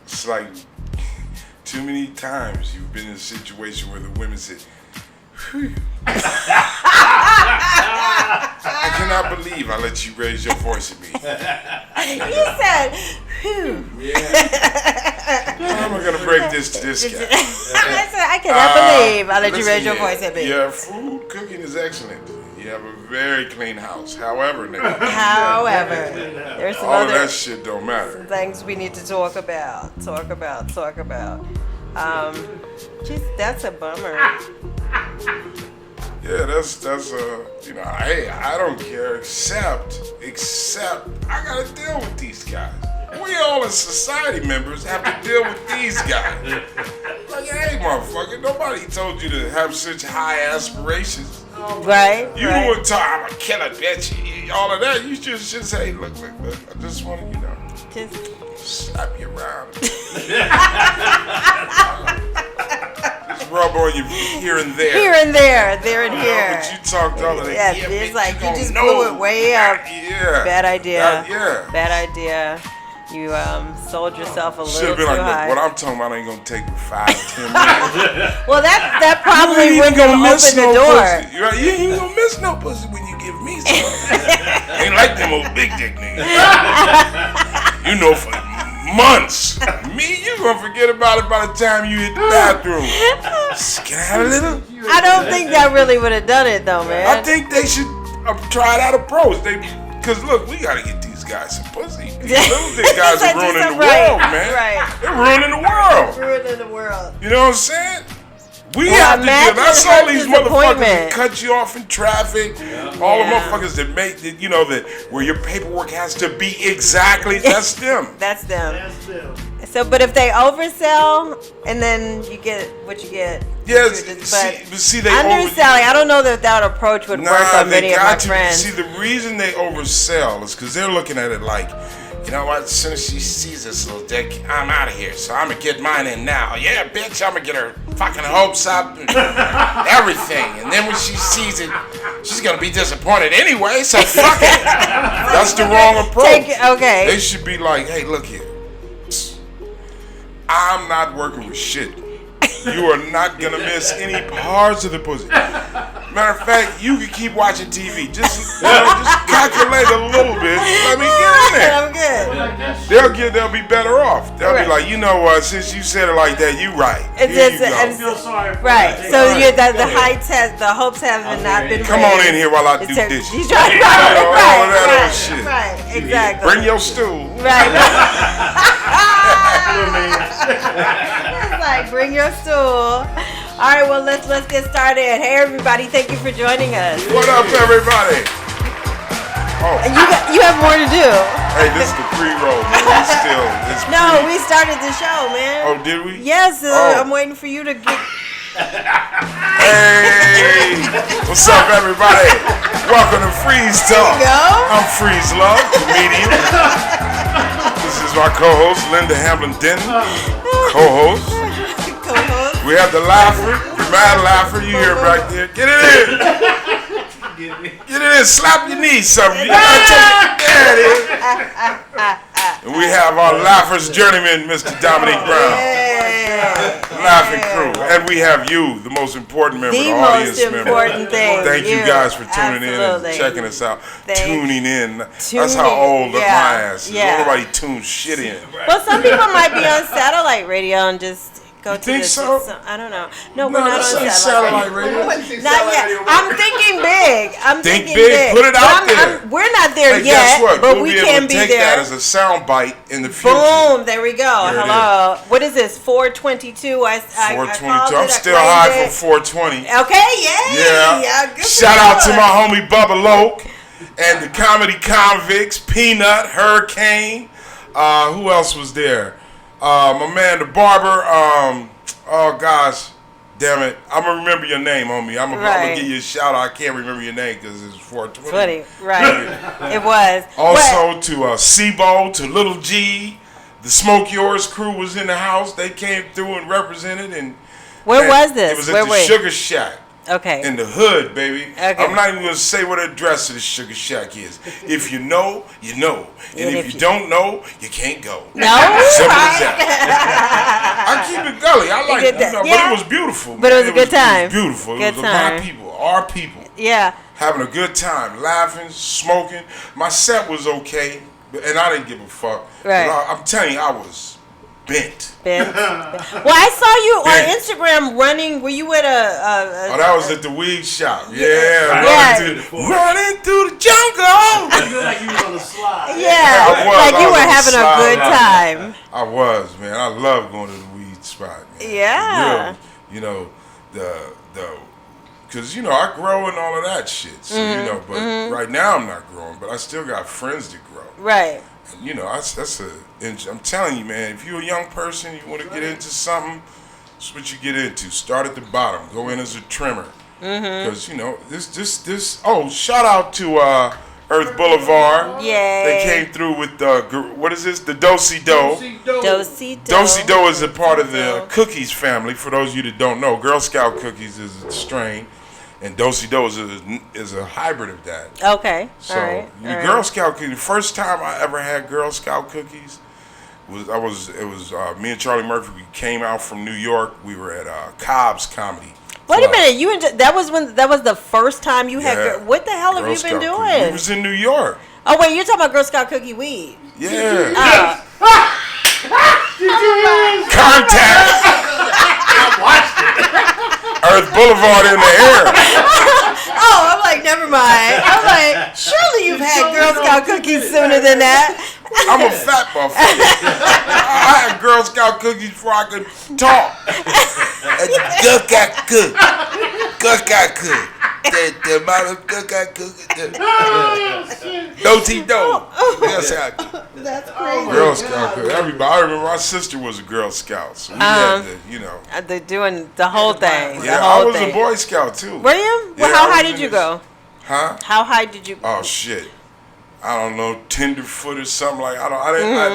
It's like too many times you've been in a situation where the women say, "Whew." I cannot believe I let you raise your voice at me. You said, "Whew." How am I gonna break this to this guy? I said, I cannot believe I let you raise your voice at me. Yeah, food cooking is excellent. You have a very clean house. However, nigga. There's some All of other that shit don't matter. things we need to talk about. That's a bummer. Yeah, that's hey, I don't care except I gotta deal with these guys. We all as society members have to deal with these guys. Like, hey, motherfucker, nobody told you to have such high aspirations. Right. You would talk, I'm a killer bitch, all of that. You just should say, look, I just want to, just slap you around. Just rub on you here and there. There and here. But you talked all of that. Yeah, it's like you just blew it way up. Yeah. Bad idea. Bad idea. You sold yourself a little Should've been too like, high. Look, what I'm talking about ain't gonna take me 5 to 10 minutes. Well, that probably wouldn't open the door. Pussy. You ain't gonna miss no pussy when you give me some. Ain't like them old big dick niggas. For months. Me, you gonna forget about it by the time you hit the bathroom. Can I have a little? I don't think that really would have done it though, man. I think they should try that approach. Cause look, we gotta get these guys some pussy. These little dick guys are ruining the world, man. Right. They're ruining the world. You know what I'm saying? We have to deal. That's all these motherfuckers that cut you off in traffic. All the motherfuckers that make that that where your paperwork has to be exactly. That's them. That's them. So, but if they oversell and then you get what you get. Yes, see, they underselling. I don't know that approach would work on many of my friends. See, the reason they oversell is because they're looking at it like, you know what? As soon as she sees this little dick, I'm out of here. So I'm gonna get mine in now. Yeah, bitch, I'm gonna get her fucking hopes up and everything. And then when she sees it, she's gonna be disappointed anyway. So fuck it. That's the wrong approach. Okay. They should be like, hey, look here. I'm not working with shit. You are not gonna miss any parts of the pussy. Matter of fact, you can keep watching TV. Just calculate a little bit. Let me get in there. I'm good. They'll be better off. They'll be like, you know what? Since you said it like that, you right. Here you go. Feel sorry. Right. So the heights the hopes have not been. Come on in here while I do dishes. He's trying all of that old shit. Right. Exactly. Bring your stool. Right. It's like bring your stool. All right, well let's get started. Hey everybody, thank you for joining us. What up, everybody? Oh, you have more to do. Hey, this is the pre-roll, man. We started the show, man. Oh, did we? Yes, I'm waiting for you to get. Hey, what's up, everybody? Welcome to Freeztalks. I'm Freez Love, comedian. This is my co-host, Linda Hamlin Denton. Co-host. We have the laugher, the mad laugher. You hear back there? Get it in. Get it in. Slap your knees, something. There it is. And we have our laughers journeyman, Mr. Dominique Brown. Laughing crew. And we have you, the most important member, the audience member. The most important thing. Thank you guys for tuning in and checking us out. Tuning in. That's how old my ass is. Nobody tunes shit in. Well, some people might be on satellite radio and just go to think so? I don't know. No, we're not on satellite radio. Not yet. I'm thinking big. Think big. Put it out there. We're not there yet, guess what? but we can be there. We'll be able to take that as a sound bite in the future. Boom! There we go. Hello. What is this? 422. 422. I'm still high from 420. Okay. Yeah. Good Shout out to my homie Bubba Loke and the comedy convicts, Peanut, Hurricane. Who else was there? My man, the barber. Oh gosh, damn it! I'm gonna remember your name, homie. I'm gonna give you a shout out. I can't remember your name because it's 420. Right? It was. Also to Sibo, to Little G, the Smoke Yours crew was in the house. They came through and represented. And where was this? It was at the Sugar Shack. Okay. In the hood, baby. Okay. I'm not even going to say what the address of the Sugar Shack is. If you know, you know. And if you don't know, you can't go. No? Simple as that. I keep it gully. I like it. But it was beautiful. But it was a good time. It was beautiful. Good it was time. a lot of people. Our people. Yeah. Having a good time. Laughing, smoking. My set was okay. And I didn't give a fuck. Right. I'm telling you, I was bent. Well, I saw you on Instagram running. Were you at Oh, that was at the weed shop. Yeah. Running through the jungle. You look like you was on the slide. Yeah. Like you were having a good time. I was, man. I love going to the weed spot, man. Yeah. Real, because, I grow and all of that shit. So, but right now I'm not growing, but I still got friends that grow. Right. And, I'm telling you, man, if you're a young person, you want to get into something, that's what you get into. Start at the bottom. Go in as a trimmer. Because, shout out to Earth Boulevard. Yay. They came through with, what is this? The Do-Si-Do. Do-Si-Do. Do-Si-Do is a part of the cookies family. For those of you that don't know, Girl Scout cookies is a strain. And Do-Si-Do is a hybrid of that. Okay. So, all right. Girl Scout cookies, the first time I ever had Girl Scout cookies, it was me and Charlie Murphy. We came out from New York. We were at Cobb's Comedy. Wait a minute, that was the first time you had. What the hell have you been doing? Cookies. We was in New York. Oh wait, you're talking about Girl Scout cookie weed? Yeah. Contact. I watched it. Earth Boulevard in the air. Oh, I'm like, never mind. I'm like, surely you've had Girl Scout cookies sooner than that. I'm a fat motherfucker. I had Girl Scout cookies before I could talk. Girl Scout cook. Girl Scout cook. The mother Girl Scout cook. Do-Si-Do. That's crazy. Girl Scout cook. Everybody. I remember my sister was a Girl Scout, so we had to, They're doing the whole thing. Yeah, I was a Boy Scout too. Were you? Well, Yeah, how high did you go? Huh? How high did you go? Oh shit. I don't know, tenderfoot or something like.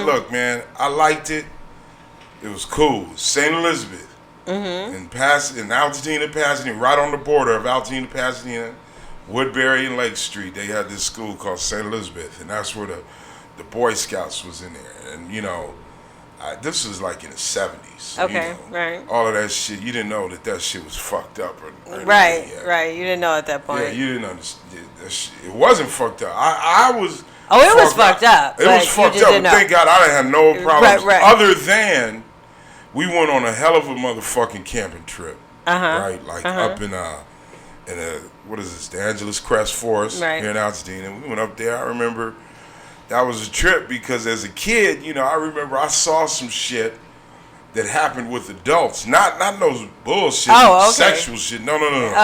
Look, man. I liked it. It was cool. St. Elizabeth, in Altadena, Pasadena, right on the border of Altadena, Pasadena, Woodbury and Lake Street. They had this school called St. Elizabeth, and that's where the Boy Scouts was in there. And this was like in the 70s. Okay, right. All of that shit, you didn't know that shit was fucked up. Right. You didn't know at that point. Yeah, you didn't understand. It wasn't fucked up. I was. Oh, it was fucked up. It was fucked up. But thank God I didn't have no problems. Right. Other than we went on a hell of a motherfucking camping trip. Right, like up in what is this? The Angeles Crest Forest here in Altadena. We went up there. I remember that was a trip because as a kid, I remember I saw some shit that happened with adults, not those bullshit, sexual shit. No.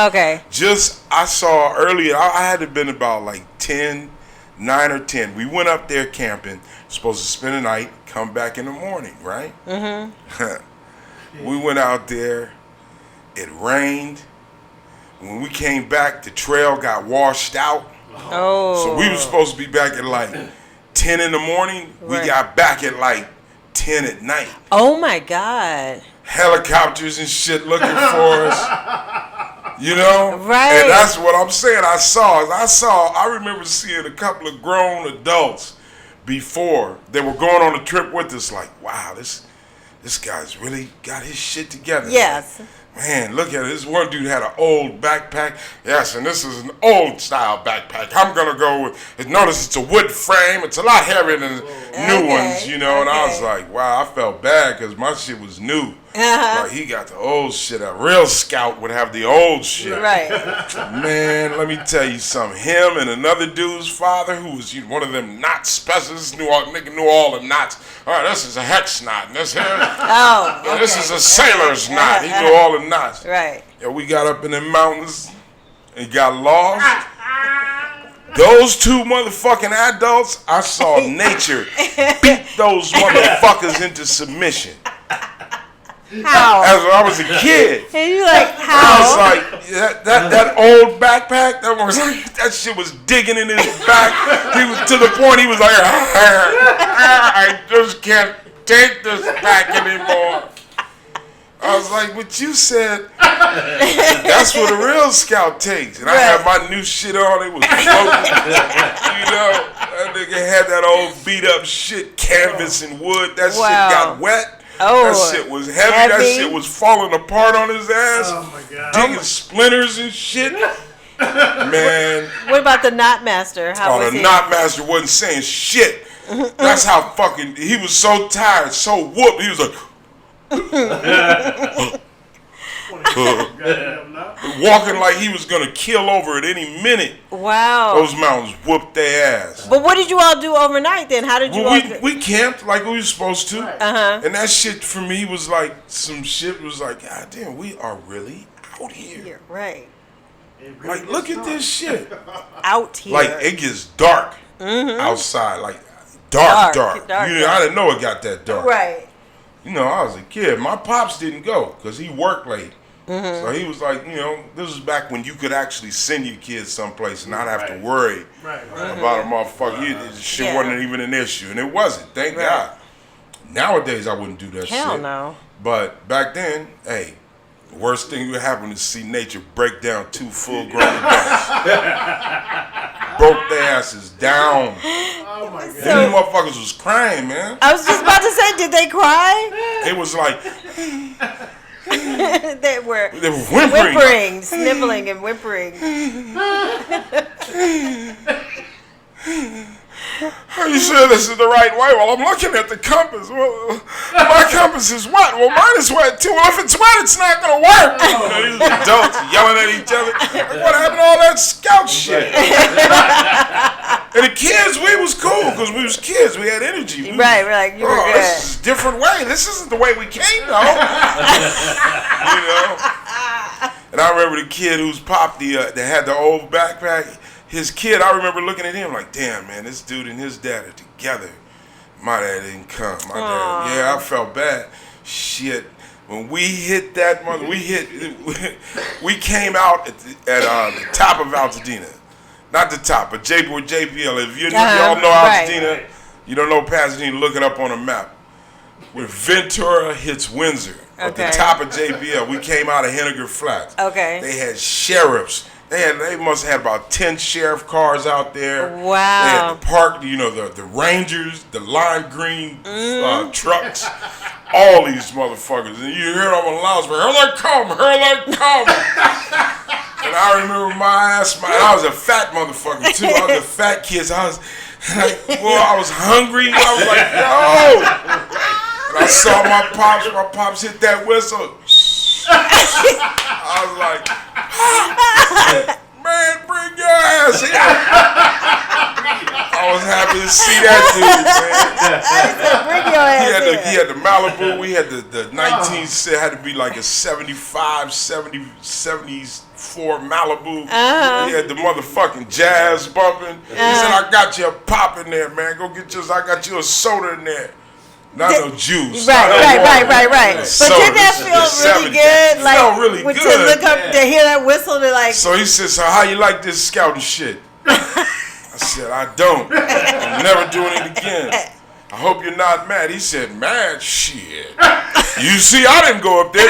Okay. Just I saw earlier. I had to been about like 9 or 10. We went up there camping. Supposed to spend the night, come back in the morning, right? We went out there. It rained. When we came back, the trail got washed out. Oh. So we were supposed to be back at like 10 in the morning. We got back at like 10 at night. Oh my God. Helicopters and shit looking for us. Right. And that's what I'm saying. I remember seeing a couple of grown adults before they were going on a trip with us. Like, wow, this guy's really got his shit together. Yes. Man, look at it. This one dude had an old backpack. Yes, and this is an old style backpack. I'm going to go with, notice it's a wood frame. It's a lot heavier than new ones, and I was like, wow, I felt bad because my shit was new. Like, he got the old shit. A real scout would have the old shit. Right. Man, let me tell you something. Him and another dude's father, who was one of them knot specialists, knew all the knots. All right, this is a hex knot. And this here, this is a sailor's knot. He knew all the knots. Right. Yeah, we got up in the mountains and got lost. Those two motherfucking adults, I saw nature beat those motherfuckers into submission. How? As I was a kid. And you like, how? I was like, that old backpack, that shit was digging in his back. He was to the point he was like, I just can't take this back anymore. I was like, but you said that's what a real scout takes. And I had my new shit on. It was floating. You know, that nigga had that old beat up shit, canvas and wood. That shit got wet. That shit was heavy. That shit was falling apart on his ass. Oh my God. Digging splinters and shit. Man. What about the knot master? How was the he? knot master wasn't saying shit. That's how fucking, he was so tired, so whooped. He was like, walking like he was gonna kill over at any minute. Wow. Those mountains whooped their ass. But what did you all do overnight then? How did you all we camped like we were supposed to. Uh-huh. And that shit for me was like, some shit was like, God damn, we are really out here. Right. Really like, look at this shit. Out here. Like, it gets dark outside. Like, dark. I didn't know it got that dark. Right. You know, I was a kid. My pops didn't go because he worked late. So he was like, you know, this was back when you could actually send your kids someplace and not have to worry about a motherfucker. Shit wasn't even an issue. And it wasn't, thank God. Nowadays, I wouldn't do that shit. Hell no. But back then, hey, the worst thing that would happen is see nature break down 2 full-grown adults. Broke their asses down. Oh my God. These motherfuckers was crying, man. I was just about to say, did they cry? It was like... they were whimpering. Sniveling and whimpering. Are you sure this is the right way? Well, I'm looking at the compass. Well, my compass is wet. Well, mine is wet too. Well, if it's wet, it's not going to work. You know, these adults yelling at each other. Like, what happened to all that scout shit? And the kids, we was cool because we was kids. We had energy. We're like, you were good. This is a different way. This isn't the way we came, though. You know? And I remember the kid whose pop that had the old backpack. His kid, I remember looking at him like, damn, man, this dude and his dad are together. My dad didn't come. My dad, I felt bad. Shit. When we hit that mother, we came out at the top of Altadena. Not the top, but JPL. If y'all know Altadena, you don't know Pasadena, look it up on a map. Where Ventura hits Windsor. At the top of JPL, we came out of Henniger Flats. Okay. They had sheriffs. They must have had about 10 sheriff cars out there. Wow. They had the park, you know, the Rangers, the lime green trucks, all these motherfuckers. And you hear them on the loudspeaker, here they come. And I remember my ass, I was a fat motherfucker too. I was a fat kid. So I was hungry. I was like, yo. And I saw my pops hit that whistle. I was like, man, bring your ass here. I was happy to see that dude, man. Bring your ass here. He had the Malibu. We had the 19, it had to be like a 75, 74 Malibu. He had the motherfucking jazz bumping. He said, I got you a pop in there, man. Go get yours. I got you a soda in there. Not no juice. Right. But didn't that feel really good? Like, felt really good. To look up to hear that whistle, to like. So he said, so how you like this scouting shit? I said, I don't. I'm never doing it again. I hope you're not mad. He said, mad? Shit. You see, I didn't go up there,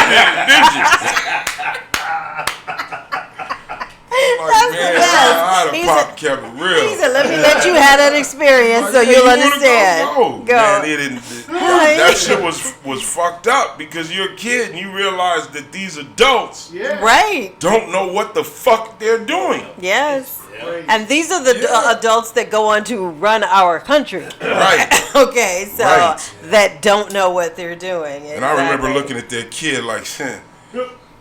did you? Like, man, I'd have popped kept it real. He said, let me let you have that experience so you'll understand. Go. Man, it didn't. That shit was fucked up because you're a kid and you realize that these adults don't know what the fuck they're doing. Yes. And these are the adults that go on to run our country. Right. Okay, so that don't know what they're doing. And I remember looking at that kid like,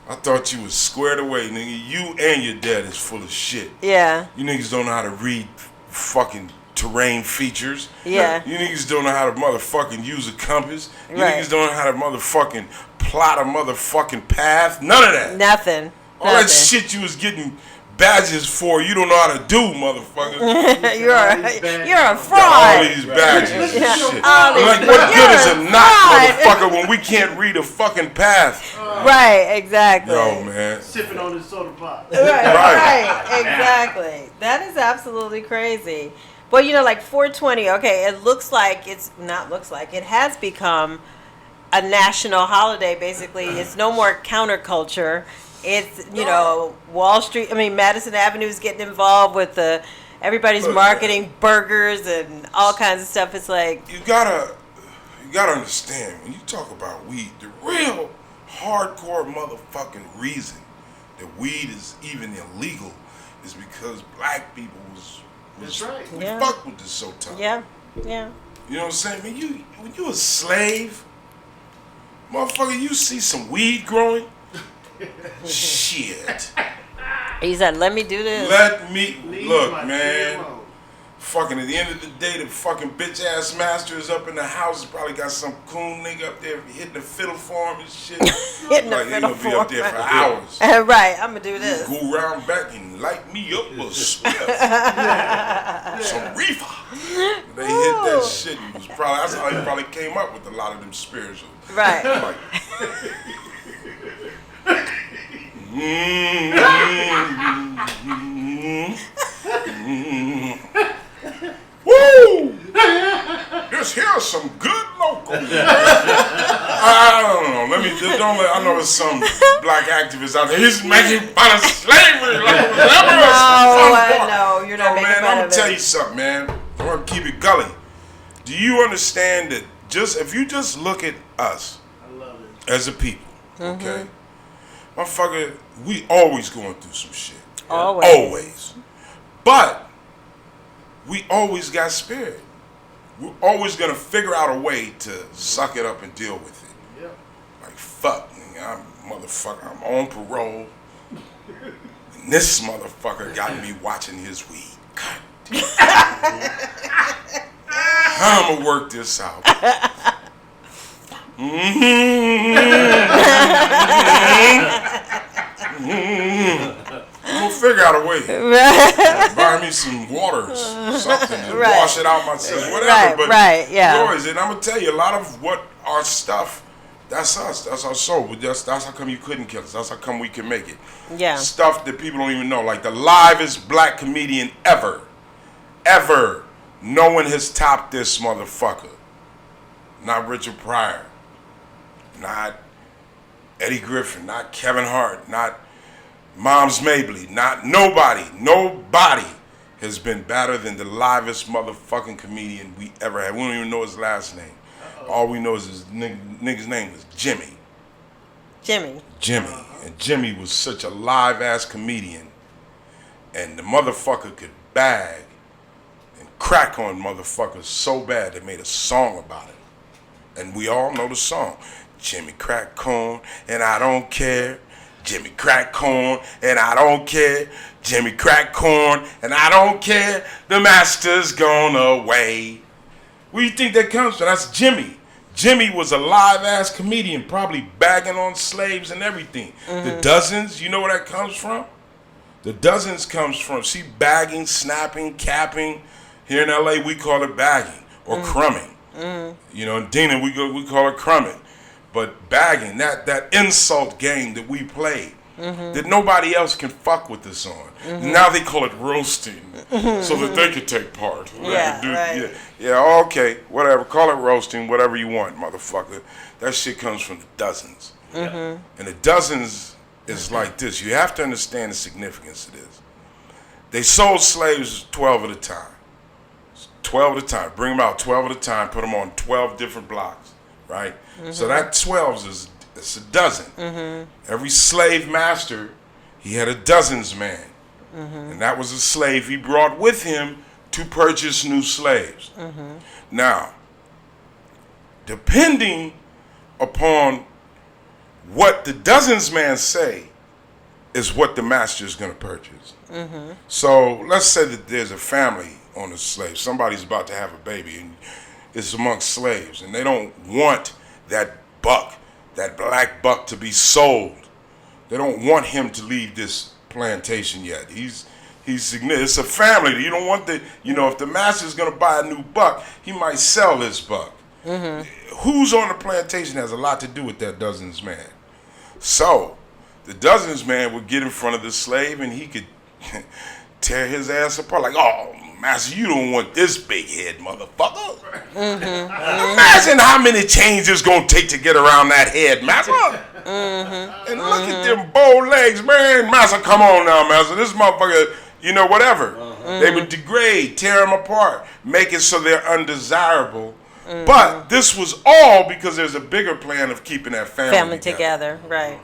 I thought you was squared away, nigga. You and your dad is full of shit. Yeah. You niggas don't know how to read fucking terrain features. Yeah. You niggas don't know how to motherfucking use a compass. You niggas don't know how to motherfucking plot a motherfucking path. None of that. Nothing. All that shit you was getting badges for, you don't know how to do, motherfucker. You're a fraud. All these badges and shit. Like, what good is a knot, motherfucker, when we can't read a fucking path? Right, exactly. Yo, man. Sipping on his soda pop. Right, exactly. That is absolutely crazy. Well, you know, like 420, okay, it has become a national holiday. Basically, it's no more counterculture. It's Wall Street. I mean, Madison Avenue is getting involved with everybody's marketing burgers and all kinds of stuff. It's like you gotta understand when you talk about weed, the real hardcore motherfucking reason that weed is even illegal is because black people That's right. we fuck with this so tough. Yeah. You know what I'm saying? When you a slave, motherfucker, you see some weed growing. Shit. He said, "Let me do this." Let me look, my man. GMO. Fucking at the end of the day, the fucking bitch ass master is up in the house. Probably got some coon nigga up there hitting the fiddle for him and shit. Hitting the like he fiddle gonna be up for there him. for hours. Right, I'm gonna do this. Go around back and light me up a spliff. Some reefer. They hit that shit. And was probably that's how he probably came up with a lot of them spiritual. Right. Like, woo! This here's some good local. I don't know. I know there's some black activists out there. He's making fun of slavery. Like, No, you're not making man, fun I'm of gonna it. tell you something, man. I'm gonna keep it gully. Do you understand that if you just look at us I love it. as a people, okay? Motherfucker, we always going through some shit. Always. But we always got spirit. We're always gonna figure out a way to suck it up and deal with it. Yep. Like, fuck, nigga, I'm on parole. And this motherfucker got me watching his weed. God damn. How I'm gonna work this out? I'm gonna figure out a way. Buy me some water or something and wash it out myself, whatever. But yours, and I'm gonna tell you, a lot of what our stuff, that's us. That's our soul. That's how come you couldn't kill us. That's how come we can make it. Yeah. Stuff that people don't even know. Like the livest black comedian ever. No one has topped this motherfucker. Not Richard Pryor. Not Eddie Griffin. Not Kevin Hart. Not Moms Mabley. Not nobody. Nobody has been better than the livest motherfucking comedian we ever had. We don't even know his last name. All we know is his nigga's name was Jimmy. Jimmy. And Jimmy was such a live-ass comedian. And the motherfucker could bag and crack on motherfuckers so bad they made a song about it. And we all know the song. Jimmy crack corn and I don't care. Jimmy crack corn and I don't care. Jimmy crack corn and I don't care. The master's gone away. Where do you think that comes from? That's Jimmy. Jimmy was a live-ass comedian, probably bagging on slaves and everything. The Dozens, you know where that comes from? The Dozens comes from, see, bagging, snapping, capping. Here in L.A., we call it bagging or crumbing. You know, in Dina, we call it crumbing. But bagging, that insult game that we played, that nobody else can fuck with us on. Now they call it roasting, so that they can take part. Yeah, okay, whatever. Call it roasting, whatever you want, motherfucker. That shit comes from the Dozens. And the Dozens is like this. You have to understand the significance of this. They sold slaves 12 at a time. 12 at a time. Bring them out 12 at a time. Put them on 12 different blocks, right? So that 12 is a dozen. Every slave master, he had a dozens man. And that was a slave he brought with him to purchase new slaves. Now, depending upon what the dozens man say is what the master is going to purchase. So let's say that there's a family on a slave. Somebody's about to have a baby and it's amongst slaves and they don't want that buck, that black buck, to be sold. They don't want him to leave this plantation yet. He's it's a family. You don't want if the master's gonna buy a new buck, he might sell this buck. Who's on the plantation has a lot to do with that dozens man. So the dozens man would get in front of the slave and he could tear his ass apart like, oh, master, you don't want this big head motherfucker. The Imagine how many chains it's gonna take to get around that head, Massa. And look at them bow legs, man. Massa, come on now, Massa. This motherfucker, you know, whatever. They would degrade, tear them apart, make it so they're undesirable. But this was all because there's a bigger plan of keeping that family together. Right.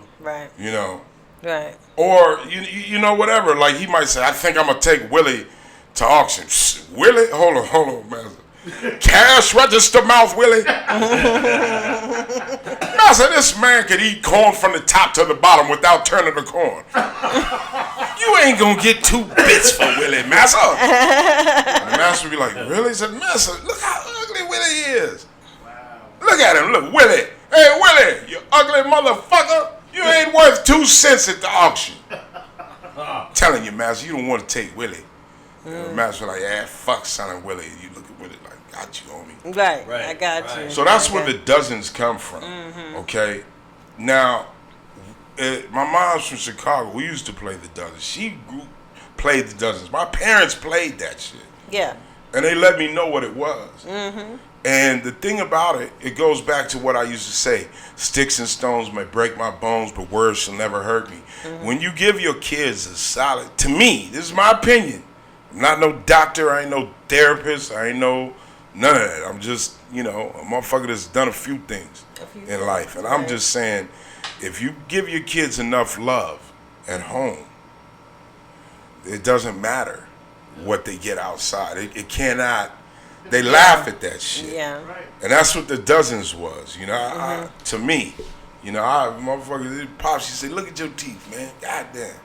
You know. Right. Or, you know, whatever. Like, he might say, I think I'm going to take Willie to auction. Willie? Hold on, man. Cash register mouth, Willie. Massa, this man could eat corn from the top to the bottom without turning the corn. You ain't going to get 2 bits for Willie, Massa. And Massa would be like, really? He said, Massa, look how ugly Willie is. Wow. Look at him. Look, Willie. Hey, Willie, you ugly motherfucker. You ain't worth 2 cents at the auction. I'm telling you, Massa, you don't want to take Willie. And Massa was like, fuck selling Willie. You look at Willie like, got you, homie. Right. I got you. So that's where the dozens come from. Okay? Now, my mom's from Chicago. We used to play the dozens. She played the dozens. My parents played that shit. Yeah. And they let me know what it was. And the thing about it, it goes back to what I used to say. Sticks and stones may break my bones, but words shall never hurt me. When you give your kids a solid, to me, this is my opinion. I'm not no doctor, I ain't no therapist, I ain't no none of that. I'm just, you know, a motherfucker that's done a few things in life. And I'm just saying, if you give your kids enough love at home, it doesn't matter what they get outside. It cannot. They laugh at that shit. Yeah. And that's what the dozens was, you know. I, to me, you know, motherfuckers, Pops, she said, look at your teeth, man. Goddamn.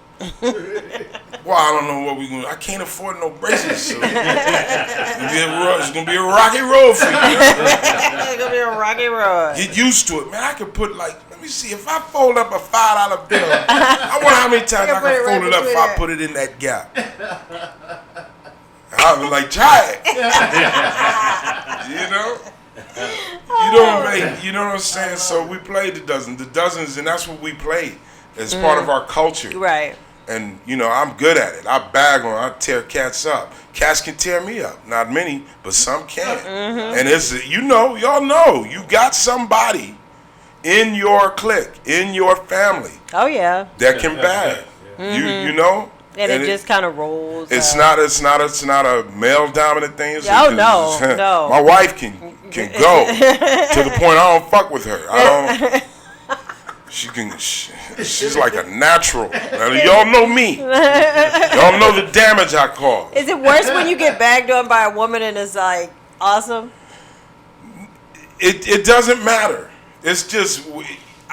Well, I don't know what we're going to do. I can't afford no braces. So it's going to be a rocky road for you. It's going to be a rocky road. Get used to it, man. I could put like, let me see, if I fold up a $5 bill, I wonder how many times I can fold it up if I put it in that gap. I was like, try it. You know? You don't make, you know what I'm saying? So we played the dozens, and that's what we played as part of our culture. Right. And, you know, I'm good at it. I bag on, I tear cats up. Cats can tear me up. Not many, but some can. And it's, you know, y'all know, you got somebody in your clique, in your family. Oh, yeah. That can bag. You know? And it just kind of rolls. It's not a male dominant thing. Oh no. My wife can go to the point I don't fuck with her. I don't. She's like a natural. Y'all know me. Y'all know the damage I cause. Is it worse when you get bagged on by a woman and it's like awesome? It doesn't matter. It's just.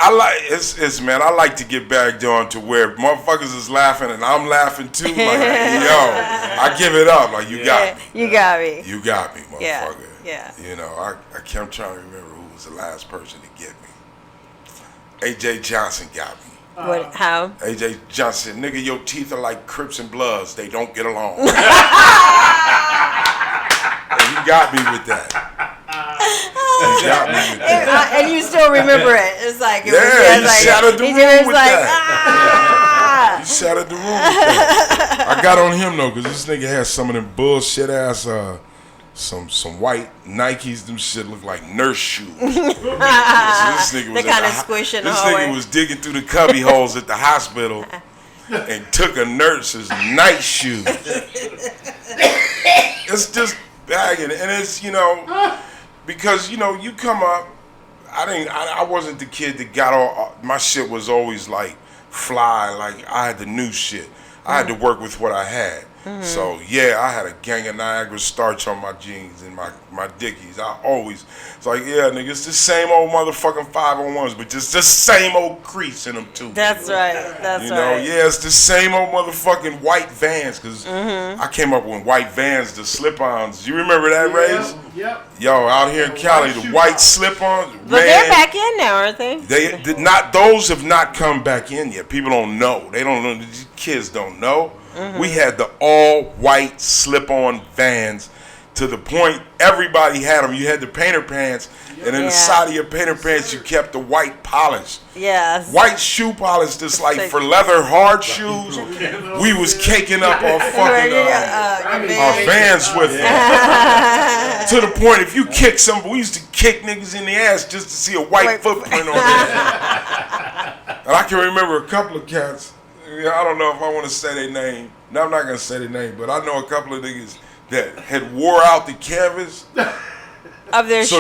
I like to get bagged on to where motherfuckers is laughing and I'm laughing too. Like, yo, I give it up. Like, you got me. You got me. You got me, motherfucker. Yeah. You know, I kept trying to remember who was the last person to get me. A.J. Johnson got me. What? How? A.J. Johnson, nigga, your teeth are like Crips and Bloods. They don't get along. And he got me with that. And you still remember it. It's like he shattered the room with that. Ah! He shattered the room with that. I got on him though, cause this nigga had some of them bullshit ass some white Nikes. Them shit look like nurse shoes. So this nigga was kind of squishing. This nigga was digging through the cubby holes at the hospital and took a nurse's night shoes. It's just bagging, and it's, you know. Because, you know, you come up, I wasn't the kid that got all, my shit was always like fly, like I had the new shit. I had to work with what I had. So, yeah, I had a gang of Niagara starch on my jeans and my Dickies. It's like, yeah, nigga, it's the same old motherfucking 501s, but just the same old crease in them, too. That's right. You know, yeah, it's the same old motherfucking white Vans, because I came up with white Vans, the slip-ons. You remember that, Rays? Yep. Yo, out here in Cali, the white slip-ons. But they're back in now, aren't they? Those have not come back in yet. People don't know. They don't know. These kids don't know. We had the all-white slip-on Vans to the point everybody had them. You had the painter pants, and in the side of your painter pants, you kept the white polish. Yes. White shoe polish, just like for leather hard shoes. We was caking up our fucking our Vans with it. To the point, if you kick somebody, we used to kick niggas in the ass just to see a white footprint on there. And I can remember a couple of cats. I don't know if I want to say their name. No, I'm not gonna say their name, but I know a couple of niggas that had wore out the canvas of their so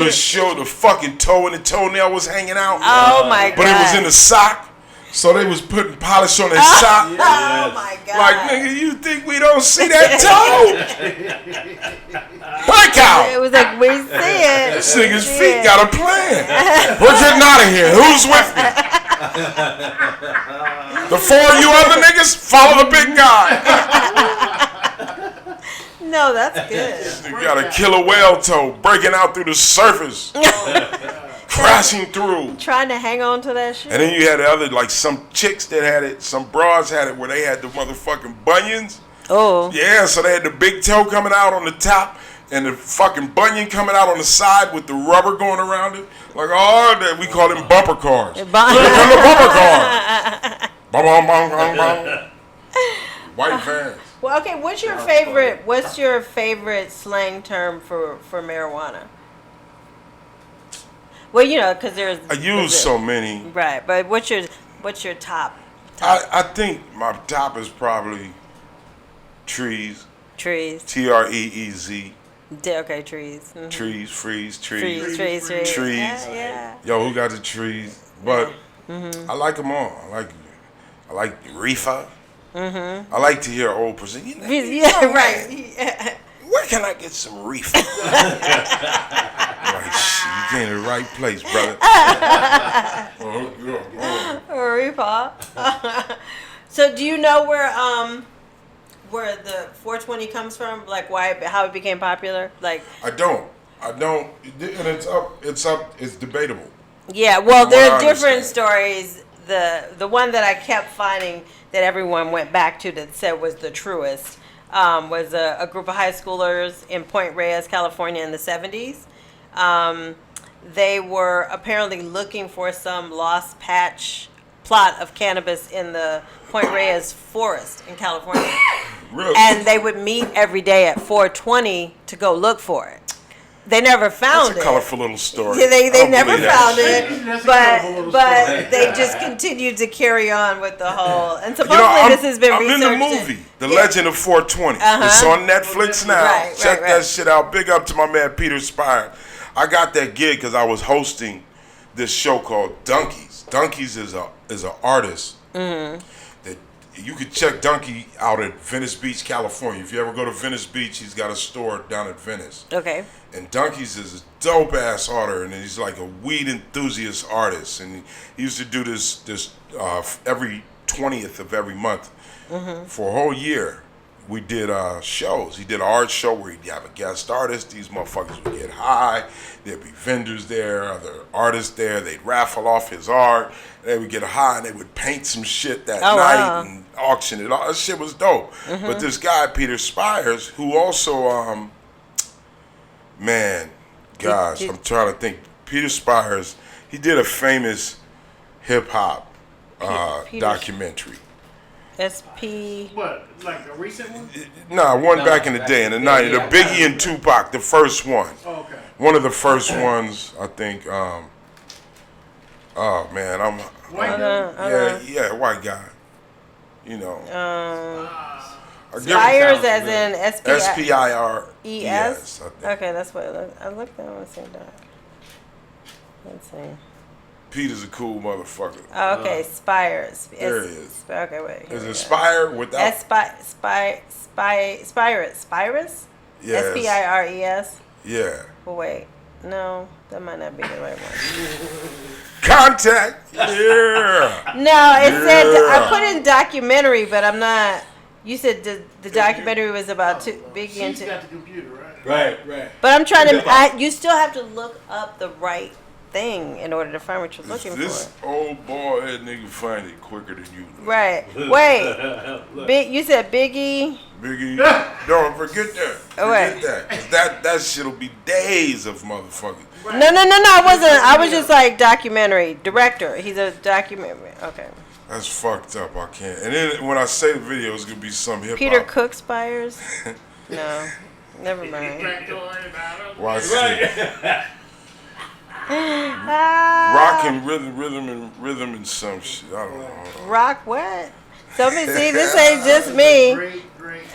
the fucking toe and the toenail was hanging out. Oh my god! But it was in the sock, so they was putting polish on their sock. Oh my god! Like, nigga, you think we don't see that toe? Break out! It was like we see it. This nigga's feet got a plan. We're getting out of here. Who's with me? The 4 of you other niggas, follow the big guy. No, that's good. You got a killer whale toe breaking out through the surface, crashing through. Trying to hang on to that shit. And then you had the other, like some chicks that had it, some bras had it where they had the motherfucking bunions. Oh. Yeah, so they had the big toe coming out on the top and the fucking bunion coming out on the side with the rubber going around it. Like, we call them bumper cars. Look at the bumper car. Bum, bum, bum, bum, bum. White Vans. Well, okay. What's your favorite slang term for marijuana? Well, you know, because I use so many. Right, but what's your top? I think my top is probably trees. Trees. TREEZ. Okay, trees. Mm-hmm. Trees, freeze, trees. Trees. Yeah. Yo, who got the trees? But I like them all. I like reefer. Mm-hmm. I like to hear old person. Right. Yeah. Where can I get some reefer? Like, shit, you came to the right place, brother. Reefer. So, do you know where the 420 comes from? Like, how it became popular? Like, I don't, and it's debatable. Yeah, well, there are different stories. The one that I kept finding that everyone went back to that said was the truest was a group of high schoolers in Point Reyes, California in the 70s. They were apparently looking for some lost plot of cannabis in the Point Reyes forest in California. Really? And they would meet every day at 420 to go look for it. They never found it. That's a colorful little story. Yeah, they never found it, but they just continued to carry on with the whole. And supposedly this has been researched. I'm in the movie, The Legend of 420. It's on Netflix now. Check that shit out. Big up to my man Peter Spire. I got that gig because I was hosting this show called Donkeys. Donkeys is an artist that you could check Donkey out at Venice Beach, California. If you ever go to Venice Beach, he's got a store down at Venice. Okay. And Donkeys is a dope ass artist, and he's like a weed enthusiast artist. And he used to do this every 20th of every month for a whole year. We did shows. He did an art show where he'd have a guest artist. These motherfuckers would get high. There'd be vendors there, other artists there. They'd raffle off his art. They would get high and they would paint some shit that night and auction it. All that shit was dope. But this guy, Peter Spires, who also, I'm trying to think. Peter Spires, he did a famous hip hop documentary. What, like a recent one? One back in the day, in the 90s. The Biggie and Tupac, the first one. Oh, okay. One of the first ones, I think. White guy. You know. Spires as in S-P-I-R-E-S. Okay, that's what I looked at on the same time. Let's see. Peter's a cool motherfucker. Oh, okay, Spires. There he is. Okay, wait. Is it Spire without? Spires? Yeah. S-P-I-R-E-S? Yeah. Well, wait. No, that might not be the right one. Contact. Yeah. No, it said, I put in documentary, but I'm not. You said the documentary was about Biggie and She's got the computer, right? Right. But I'm trying to. You still have to look up the right thing in order to find what you're looking This for. old bald head nigga find it quicker than you do. Right. Wait. You said Biggie. Biggie, don't forget that. Right. Forget that. 'Cause that shit'll be days of motherfucking. No. I wasn't. I was just like documentary director. He's a documentary. Okay. That's fucked up. I can't. And then when I say the video, it's gonna be some hip hop. Peter Cook Spires. No. Never mind. Watch this. Rock and rhythm and some shit. I don't know. Rock what? Somebody see this ain't just me. Great.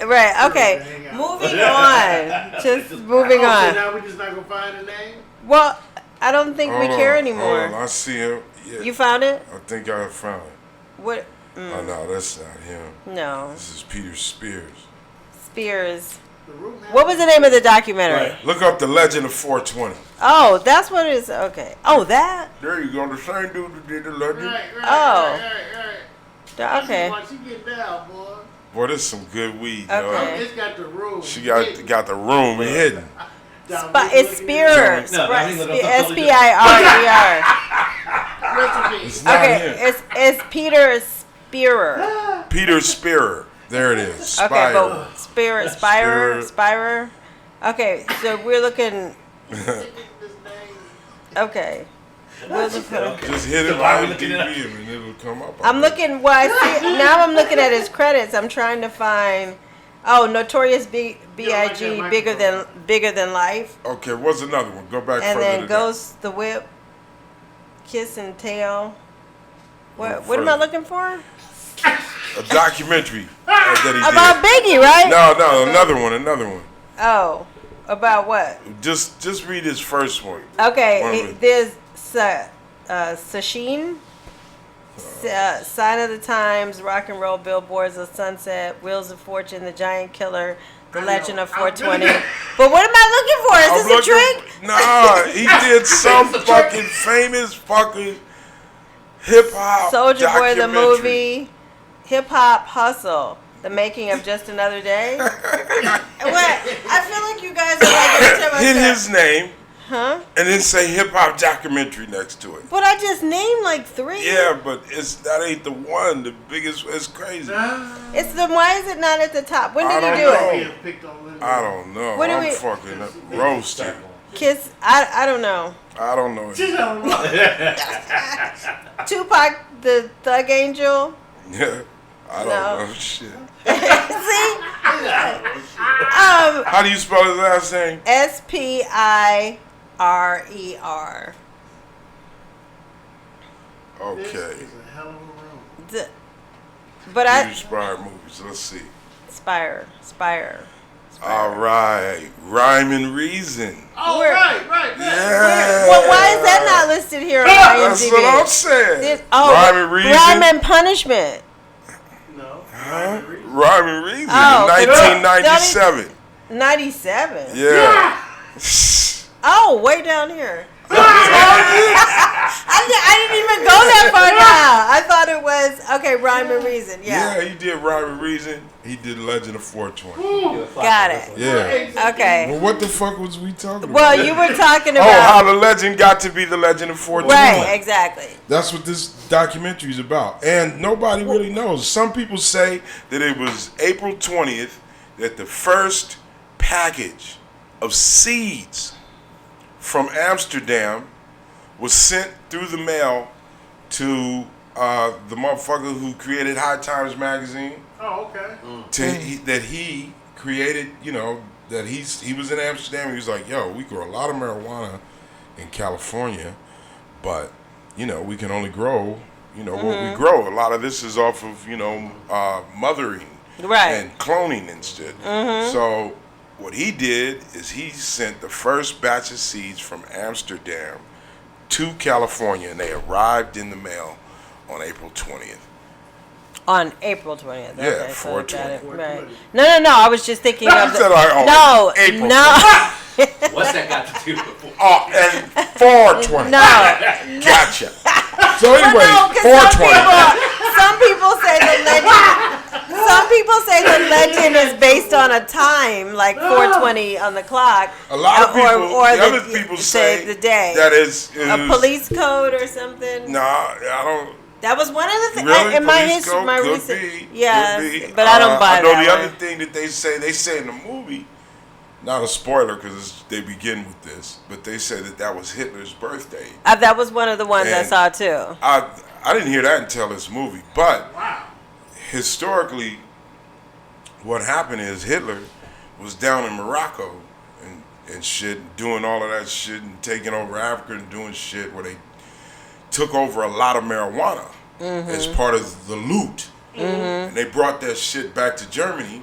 Right. Okay. Moving on. Just moving So on. now we just not gonna find a name? Well, I don't think we Hold care on, anymore. hold on, I see him. Yeah. You found it? I think I found it. What? Oh no, that's not him. No. This is Peter Spears. Spears. The room has- What was the name of the documentary? Right. Look up the Legend of 420. Oh, that's what it is. Okay. Oh, that? There you go. The same dude that did the Legend. Right. Oh. Right. Okay. Once you get down, boy. Boy, this is some good weed, Okay. yo. It's got the room. She got the room hidden. It's Spears. No, I think that's Spirr. It's not Okay, him. it's Peter Spearer. Peter Spearer. There it is. Okay, Spire. but Spirer. Okay, so we're looking. Okay. We'll look for- Just hit it why are we on looking DB it up? and it'll come up. I'm looking. Why? Now I'm looking at his credits. I'm trying to find. Oh, Notorious B.I.G. Bigger than life, Okay, what's another one? Go back and further then to Ghost the Whip, Kiss and Tell. What am I further. looking for? that. A documentary that he About did. Biggie, right? No, another one. Oh, about what? Just read his first one. Okay, One of it. there's Sasheen, Sign of the Times, Rock and Roll Billboards of Sunset, Wheels of Fortune, The Giant Killer, The Legend of 420. But what am I looking for? Is this a trick? Nah, he did some fucking famous fucking hip hop. Soldier Boy the documentary. movie, Hip Hop Hustle, The Making of Just Another Day. What? I feel like you guys are like every time I Hit say, his name huh? and then say hip hop documentary next to it. But I just named like 3. Yeah, but that ain't the one. The biggest. It's crazy. It's the. Why is it not at the top? When I did you don't do know. it? Being picked on Linda. I don't know. What do I'm we- fucking roasted. Kiss. I don't know. I don't know. She don't know. Tupac the Thug Angel. Yeah, I don't No. know shit. See? How do you spell his last name? Spirer. This Okay. is a hell of a room. But Peter I Inspired movies. Let's see. Spire. All right, Rhyme and Reason. Oh, Where- right. Yeah. Well, why is that not listed here on That's IMDb? what I'm saying. Rhyme Rhyme and Reason. Rhyme and Punishment. No. Huh? Rhyme and Reason Oh, in 1997. 97. Yeah. Oh, way down here. I didn't even go that far now. I thought it was okay. Rhyme and Reason. Yeah, Yeah. he did Rhyme and Reason. He did Legend of 420. Got it. Yeah. Okay. Well, what the fuck was we talking Well, about? you were talking Oh, how about the legend got to be the Legend of 420. right. Exactly. That's what this documentary is about. And nobody really knows. Some people say that it was April 20th that the first package of seeds from Amsterdam was sent through the mail to the motherfucker who created High Times magazine. Oh, okay. That he created, that he was in Amsterdam. He was like, yo, we grow a lot of marijuana in California, but we can only grow what we grow. A lot of this is off of mothering Right. and cloning and shit. So what he did is he sent the first batch of seeds from Amsterdam to California, and they arrived in the mail on April 20th. On April 20th. Yeah, Okay, so 420. got it. Right. No. I was just thinking of You said on no. April What's that got to do with Oh, and 420. No. Gotcha. So anyway, No, 'cause 420. some people say the legend. some people say the legend is based on a time, like 4:20 on the clock. A lot of people, or other people say the day. that is a police code or something. Nah, I don't. That was one of the things Really? in my Police history, code? my Could recent. be. Yeah, Could be. but I don't buy I know that the one. other thing that they say in the movie, not a spoiler because they begin with this, but they say that was Hitler's birthday. That was one of the ones I And saw too. I didn't hear that until this movie, but historically, what happened is Hitler was down in Morocco and shit, doing all of that shit and taking over Africa and doing shit where they took over a lot of marijuana as part of the loot. And they brought that shit back to Germany,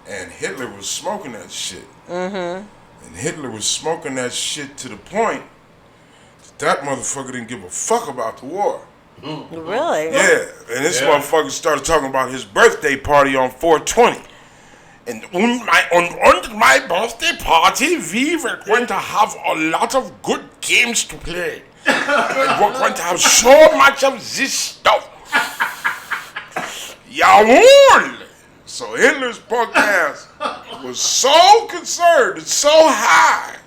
and Hitler was smoking that shit. And Hitler was smoking that shit to the point that motherfucker didn't give a fuck about the war. Really? Yeah, and this motherfucker started talking about his birthday party on 420. And on my birthday party, we were going to have a lot of good games to play. And we're going to have so much of this stuff. Jawohl! So Hitler's punk ass was so concerned and so high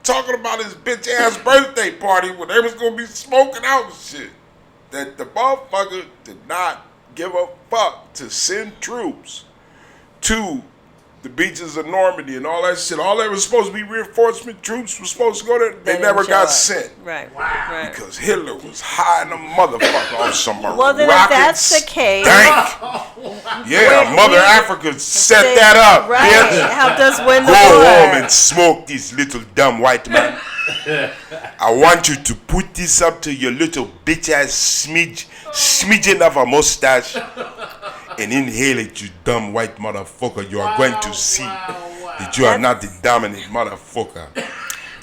talking about his bitch ass birthday party when they was going to be smoking out and shit that the motherfucker did not give a fuck to send troops to the beaches of Normandy and all that shit. All that was supposed to be reinforcement troops was supposed to go there. They never got sent. Right. Right. Because Hitler was high in the motherfucker on some Well, then if that's the case, yeah, Mother Africa set that up, right? bitch. Helped us win the Go war. home and smoke this little dumb white man. I want you to put this up to your little bitch ass smidgen of a mustache and inhale it, you dumb white motherfucker. You are going to see that you are not the dominant motherfucker.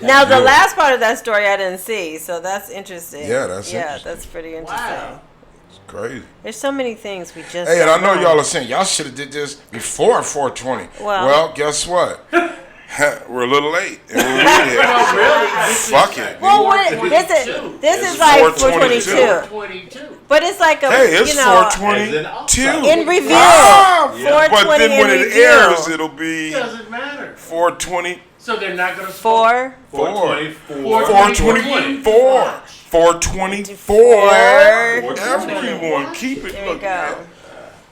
Now the last part of that story I didn't see, so that's interesting. Yeah, that's interesting. That's pretty interesting. Wow. It's crazy. There's so many things we just. Hey, and I don't know y'all are saying y'all should have did this before 420. Well, guess what? We're a little late, and we're here. Fuck it. Well, this is like 422. 22. But it's like a, Hey, it's you know, 422. in review. Ah, 420 but then when in it review. airs, it'll be Doesn't matter. 420. So they're not going to 424. 424. Everyone, keep it. There we Look, go.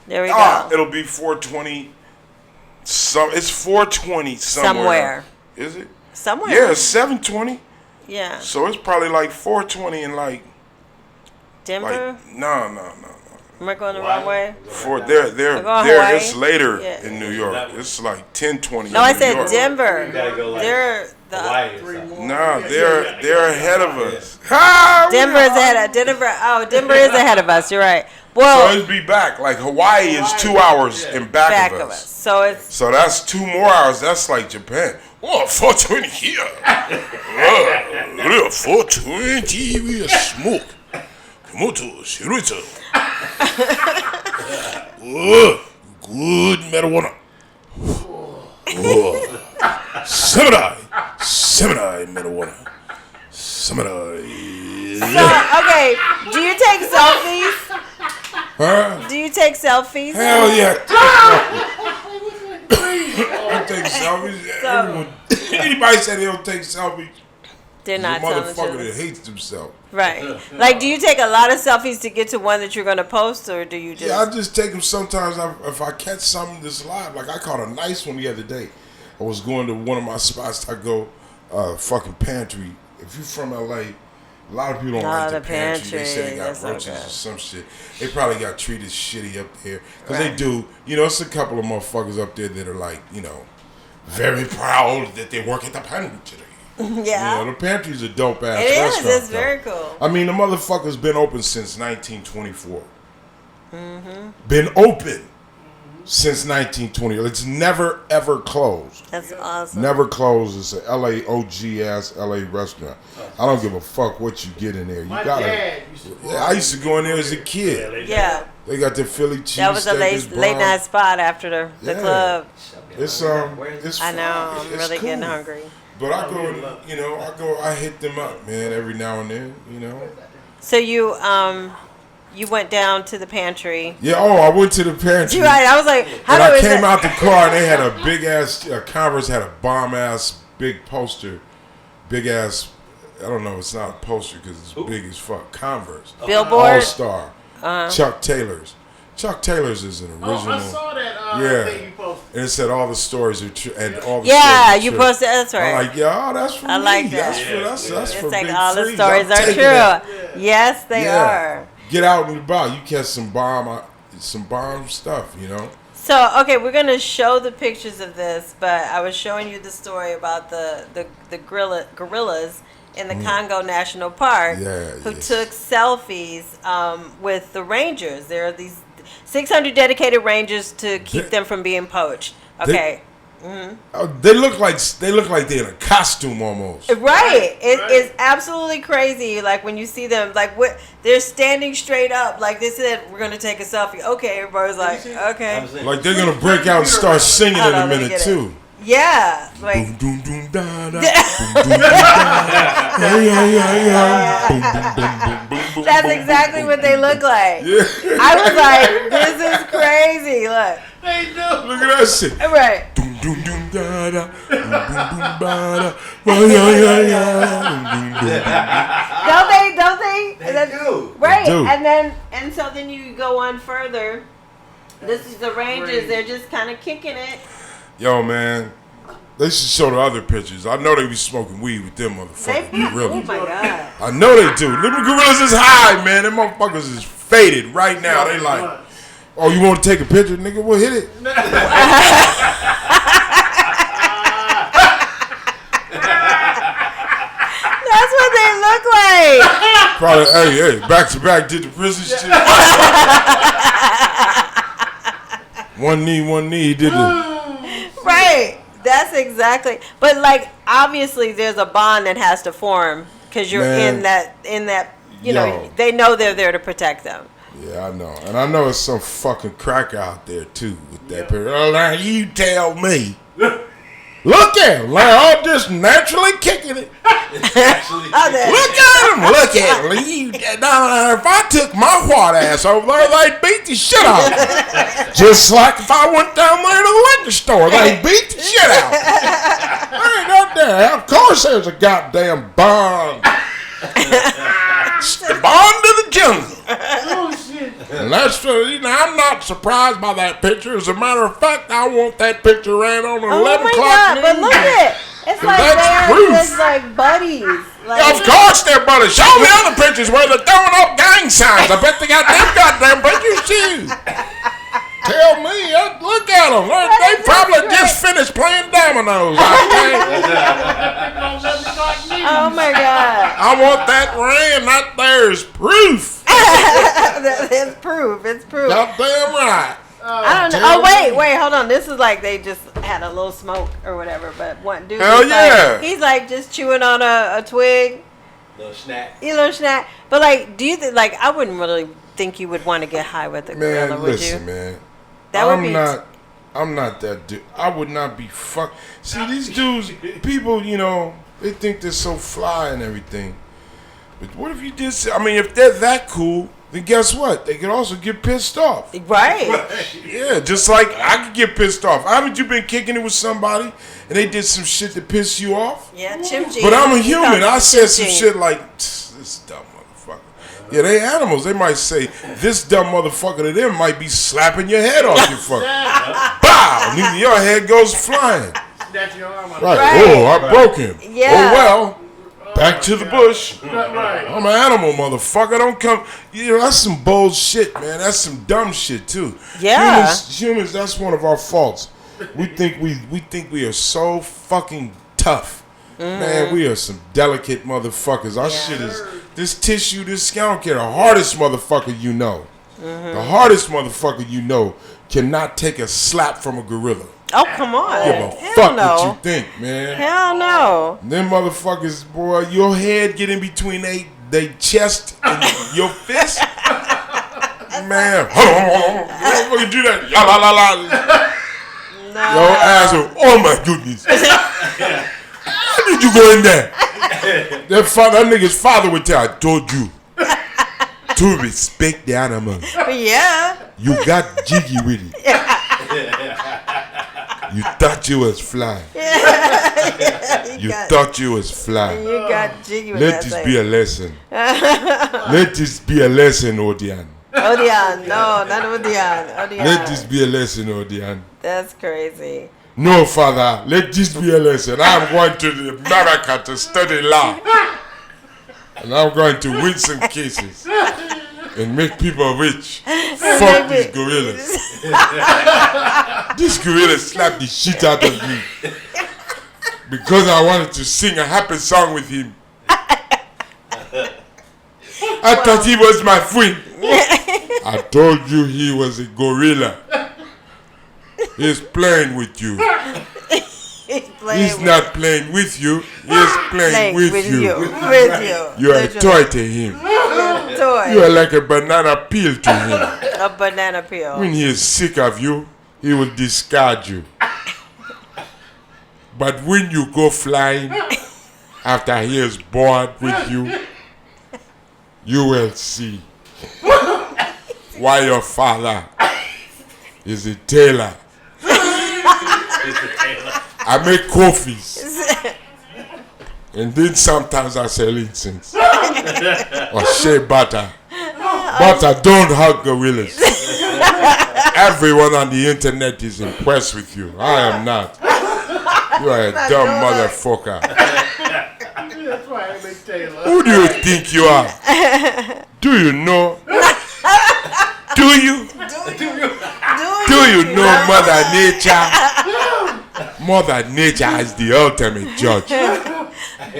There we go. it'll be 420. It's 420 somewhere. Is it? Somewhere. Yeah, it's 720. Yeah. So it's probably like 420 in like Denver? no. Am I going the wrong way? They're Hawaii? it's later Yeah. in New York. It's like 1020. No, I said York. Denver. gotta go like They're the Nah, they're ahead of us. Denver is ahead of Denver. Oh, Denver is ahead of us. You're right. Well, So it'd be back. Like Hawaii is 2 hours in back of us. So it's So that's 2 more hours. That's like Japan. Oh, 420 here. 420 we smoke. Komoto, Shirito. Good marijuana. Samurai marijuana. Samurai. so okay. Do you take selfies? Huh? Do you take selfies? Hell yeah. I take selfies. Everyone. Anybody say they don't take selfies? They're The not telling the motherfucker truth. that hates themselves. Right. Like, do you take a lot of selfies to get to one that you're going to post, or do you just? Yeah, I just take them sometimes if I catch something that's live. Like I caught a nice one the other day. I was going to one of my spots. I go, fucking pantry. If you're from LA, a lot of people don't like the pantry. They say they got That's not roaches good. or some shit. They probably got treated shitty up there. Because they do. You know, it's a couple of motherfuckers up there that are like, you know, very proud that they work at the pantry. Yeah. You know, the pantry's a dope ass It is. restaurant. It's very cool. I mean, the motherfucker's been open since 1924. Been open since 1920. It's never ever closed. That's awesome. Never closed. It's a LA OG ass LA restaurant. I don't give a fuck what you get in there. You My gotta. dad used to Yeah, I used to go in there as a kid. Yeah. They got the Philly cheese. That was a late night spot after the Yeah. club. It's I know. I'm it's really cool. getting hungry. But I go, you know, I hit them up, man, every now and then, you know. So you you went down to the pantry. Yeah, I went to the pantry. Right, I was like, how and do I came out the car and they had a big ass, Converse had a bomb ass big poster. Big ass, I don't know, it's not a poster because it's big as fuck. Converse. Billboard? All-Star. Chuck Taylor's. Chuck Taylor's is an original. I saw that thing you posted. And it said all the stories are true. And all the yeah, stories are you true. posted, that's right. I'm like, that's for me. I like that. That's it's for like Big all the Freez. stories I'm are taking true. that. Yes, they are. Get out and about. You catch some bomb stuff, So, okay, we're going to show the pictures of this, but I was showing you the story about the gorillas in the Congo National Park who took selfies with the rangers. There are these 600 dedicated rangers to keep them from being poached. Okay. They look like they're in a costume almost. Right. It is absolutely crazy. Like when you see them, like they're standing straight up. Like they said, we're gonna take a selfie. Okay, everybody's like, okay. Like they're gonna break out and start singing in a minute too. Yeah. Like. Boom, doom, doom, da, da. Boom, doom, doom, da, da. That's exactly what they look like. Yeah. I was like, this is crazy. Look. They do. Look at that shit. Right. Doom, doom, doom, da, da. Boom, boom, boom, ba, da. Boom, boom, boom, Don't they? They do. Right. They do. And so then you go on further. This is the Rangers. They're just kind of kicking it. Yo, man. They should show the other pictures. I know they be smoking weed with them motherfuckers. Oh my God. I know they do. Them gorillas is high, man. Them motherfuckers is faded right now. They like, oh, you want to take a picture, nigga? We'll hit it. That's what they look like. Probably, hey, back to back did the prison shit. One knee, he did the. Right. That's exactly. But like, obviously, there's a bond that has to form because you're in that. You know, they know they're there to protect them. Yeah, I know, and I know it's some fucking cracker out there too with that picture. Oh, now you tell me. Look at him, I'm just naturally kicking it. Look at him. If I took my white ass over there, they'd beat the shit out of me. Just like if I went down there to the liquor store, they'd beat the shit out of me. There ain't no damn. Of course there's a goddamn bond. It's the bond of the jungle. Oh, shit. And that's, I'm not surprised by that picture. As a matter of fact, I want that picture ran on 11 o'clock God, but news. look at it. It's like That's they're proof. just like buddies. Like, Of course they're brothers. Show me other pictures where they're throwing up gang signs. I bet they got them goddamn pictures too. Tell me, look at them. They probably just finished playing dominoes. oh my God. I want that ran. That there's proof. It's proof. It's proof. Goddamn right. I don't know. Oh, wait, hold on. This is like they just had a little smoke or whatever. But one dude, Hell yeah. he's like just chewing on a twig. Little snack. Little snack. But like, do you like? I wouldn't really think you would want to get high with a gorilla, Man, would listen, you? man. That would be. I'm not that dude. I would not be fuck. See, these dudes, people, they think they're so fly and everything. But what if you did? If they're that cool, then guess what? They could also get pissed off. Right. Yeah, just like I could get pissed off. Haven't you been kicking it with somebody and they did some shit that pissed you off? Yeah, chimching. But I'm a human. I said some shit like, this dumb motherfucker. Yeah, they animals. They might say, this dumb motherfucker to them might be slapping your head off your fucker. Bow! Your head goes flying. That's your arm. Right. Right. Oh, I broke him. Yeah. Oh, well. Back to the bush. Right. I'm an animal, motherfucker. Don't come. That's some bullshit, man. That's some dumb shit too. Yeah. Humans. That's one of our faults. We think we are so fucking tough. Man, we are some delicate motherfuckers. Our shit is this tissue, this skin. I don't care. The hardest motherfucker you know. The hardest motherfucker you know cannot take a slap from a gorilla. Oh, come on. Give a Hell fuck no. what you think, man. Hell no. Them motherfuckers, boy, your head get in between they chest and your fist. Man, hold on. Motherfucker do that. Ya la la la. No. Your ass will, oh my goodness. How did you go in there? That nigga's father would tell, I told you. to respect the animal. Yeah. You got jiggy with it. You thought you was fly. You thought you was fly. You got jiggy with Let that this thing. be a lesson. Let this be a lesson, Odian. Odian. No, not Odian. Odian. Let this be a lesson, Odian. That's crazy. No, Father, let this be a lesson. I'm going to America to study law. And I'm going to win some cases. And make people rich. Fuck these gorillas. These gorillas slapped the shit out of me. Because I wanted to sing a happy song with him. I thought he was my friend. I told you he was a gorilla. He's playing with you. He's not playing with you. He's playing with you. With you. You are a toy to him. Toy. You are like a banana peel to him. A banana peel. When he is sick of you, he will discard you. But when you go flying, after he is bored with you, you will see why your father is a tailor. I make coffees. And then sometimes I sell incense. Or shea butter. Butter don't hug gorillas. Everyone on the internet is impressed with you. I am not. You are a dumb motherfucker. That's why I make Taylor. Who do you think you are? Do you know? Do you? Do you know Mother Nature? Mother Nature is the ultimate judge.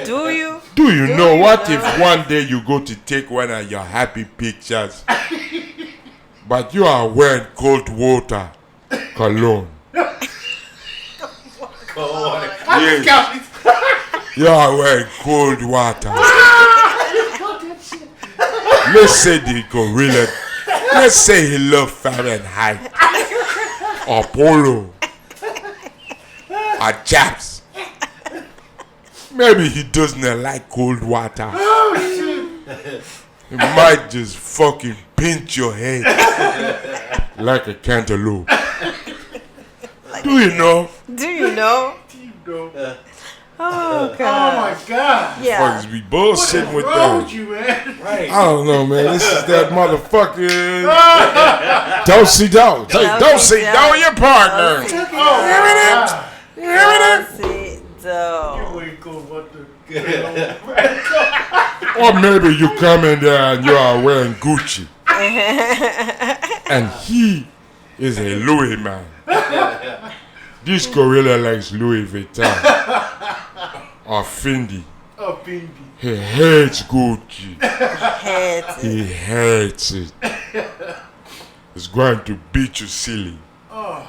Do you? Do you know what if one day you go to take one of your happy pictures, but you are wearing cold water cologne? Yes. You are wearing cold water. Let's say the gorilla. Let's say he loves Fahrenheit or Polo or Chaps. Maybe he doesn't like cold water. He might just fucking pinch your head like a cantaloupe. Do you know? Do you know? Oh, God. Oh my God. Yeah. Fuckers be bullshitting with What's wrong with them. you, man? Right. I don't know, man. This is that motherfucking. Don't see down. Don't see down your partner. Oh my God. See, so. You ain't cool what the. Or maybe you come in there and you are wearing Gucci. And he is a Louis man. This gorilla likes Louis Vuitton. Or Fendi. Oh, Fendi. He hates Gucci. Heads. He hates it. He's going to beat you silly. Oh.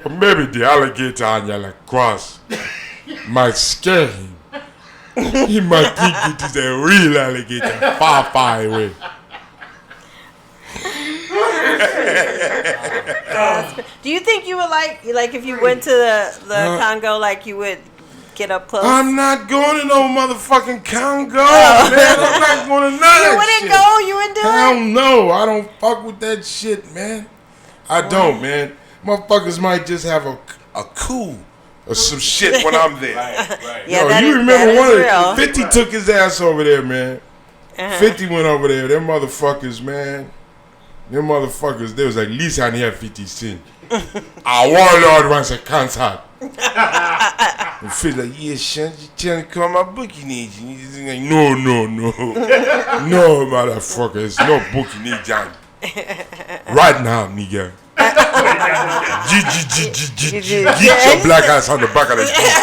Or maybe the alligator on your like cross might scare him. He might think it is a real alligator far, far away. Do you think you would like if you went to the Congo, like you would get up close? I'm not going to no motherfucking Congo, man. I'm not going to none of You that wouldn't shit. go? You wouldn't do Hell it? no. I don't fuck with that shit, man. I don't, man. Motherfuckers might just have a coup or some shit when I'm there. Right. Yeah, Yo, that you is- remember that one is of real. 50 took his ass over there, man. 50 went over there. Them motherfuckers, man. Them motherfuckers, they was like, least I need 50 cents. Our warlord wants a concert. And feel like, yeah, son, you trying to call my bookie needs. And he's like, no. No, motherfucker, it's no bookie need, John. Right now, nigga. Get your black ass on the back of the seat.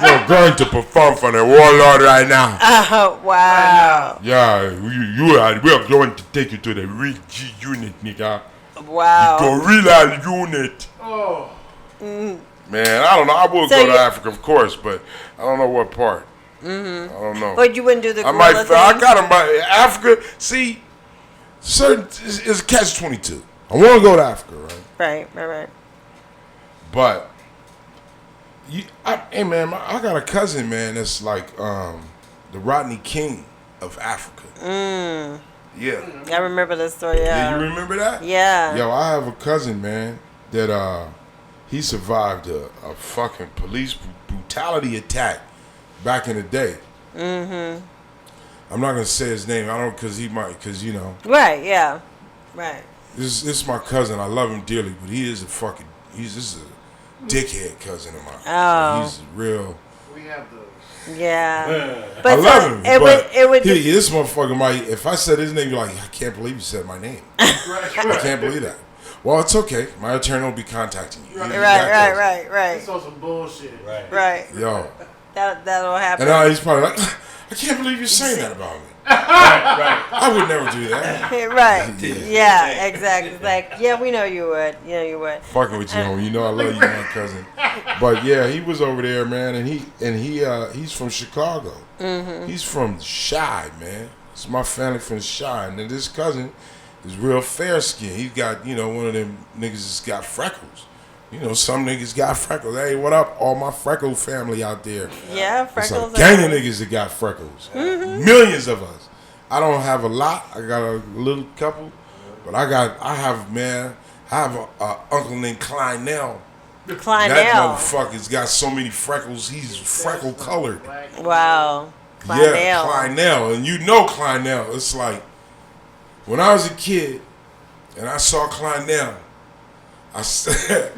You're going to perform for the warlord right now. Oh, wow. Yeah, we are going to take you to the real G unit, nigga. Wow. Gorilla unit. Oh. Man, I don't know. I will So go to you- Africa, of course, but I don't know what part. I don't know. But you wouldn't do the I might. gorilla thing? I got him. Africa. See, certain it's catch-22. I want to go to Africa, right? Right. But hey man, I got a cousin, man. That's like the Rodney King of Africa. Yeah. I remember this story. Yeah. Yeah, you remember that? Yeah. Yo, I have a cousin, man, that he survived a fucking police brutality attack back in the day. Mm-hmm. I'm not gonna say his name. I don't, cause you know. Right. Yeah. Right. This is my cousin. I love him dearly, but he's a dickhead cousin of mine. Oh. He's real. We have those. Yeah. I love him, but it would this motherfucker might. If I said his name, you're like, I can't believe you said my name. I can't believe that. Well, it's okay. My attorney will be contacting you. Right. It's on some bullshit. Right. Yo. That'll happen. And now he's probably like, I can't believe you're saying that about me. I would never do that. Right. Yeah, exactly. Like, yeah, we know you would. Yeah, you would. Fucking with you, homie. You know I love you, my cousin. But yeah, he was over there, man, and he's from Chicago. Mm-hmm. He's from Chi, man. It's my family from Chi, and then this cousin is real fair skinned. He's got, you know, one of them niggas that's got freckles. You know, some niggas got freckles. Hey, what up, all my freckle family out there? Yeah, freckles. It's a gang of niggas that got freckles. Mm-hmm. Millions of us. I don't have a lot. I got a little couple, but I have an uncle named Clynell. That motherfucker's got so many freckles. He's freckle colored. Wow. Clynell. Yeah, Clynell, and you know Clynell. It's like when I was a kid and I saw Clynell. I said,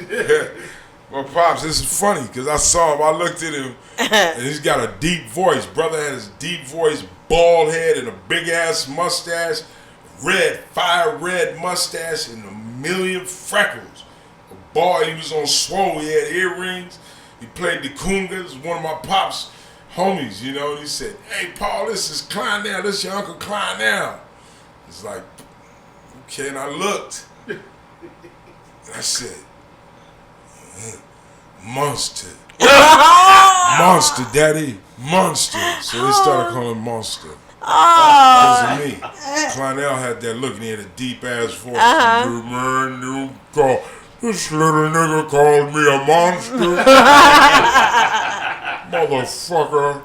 well, Pops, this is funny because I saw him. I looked at him, and he's got a deep voice. Brother had his deep voice, bald head, and a big-ass mustache, fire red mustache, and a million freckles. A boy, he was on swole. He had earrings. He played the congas. One of my Pops' homies, you know. And he said, hey, Paul, this is Clynell. This is your Uncle Clynell. It's like, okay, and I looked. I said, Monster. Monster, Daddy. Monster. So they started calling him Monster. Because of me. Clynell had that look and he had a deep ass voice. This little nigga called me a monster. Motherfucker.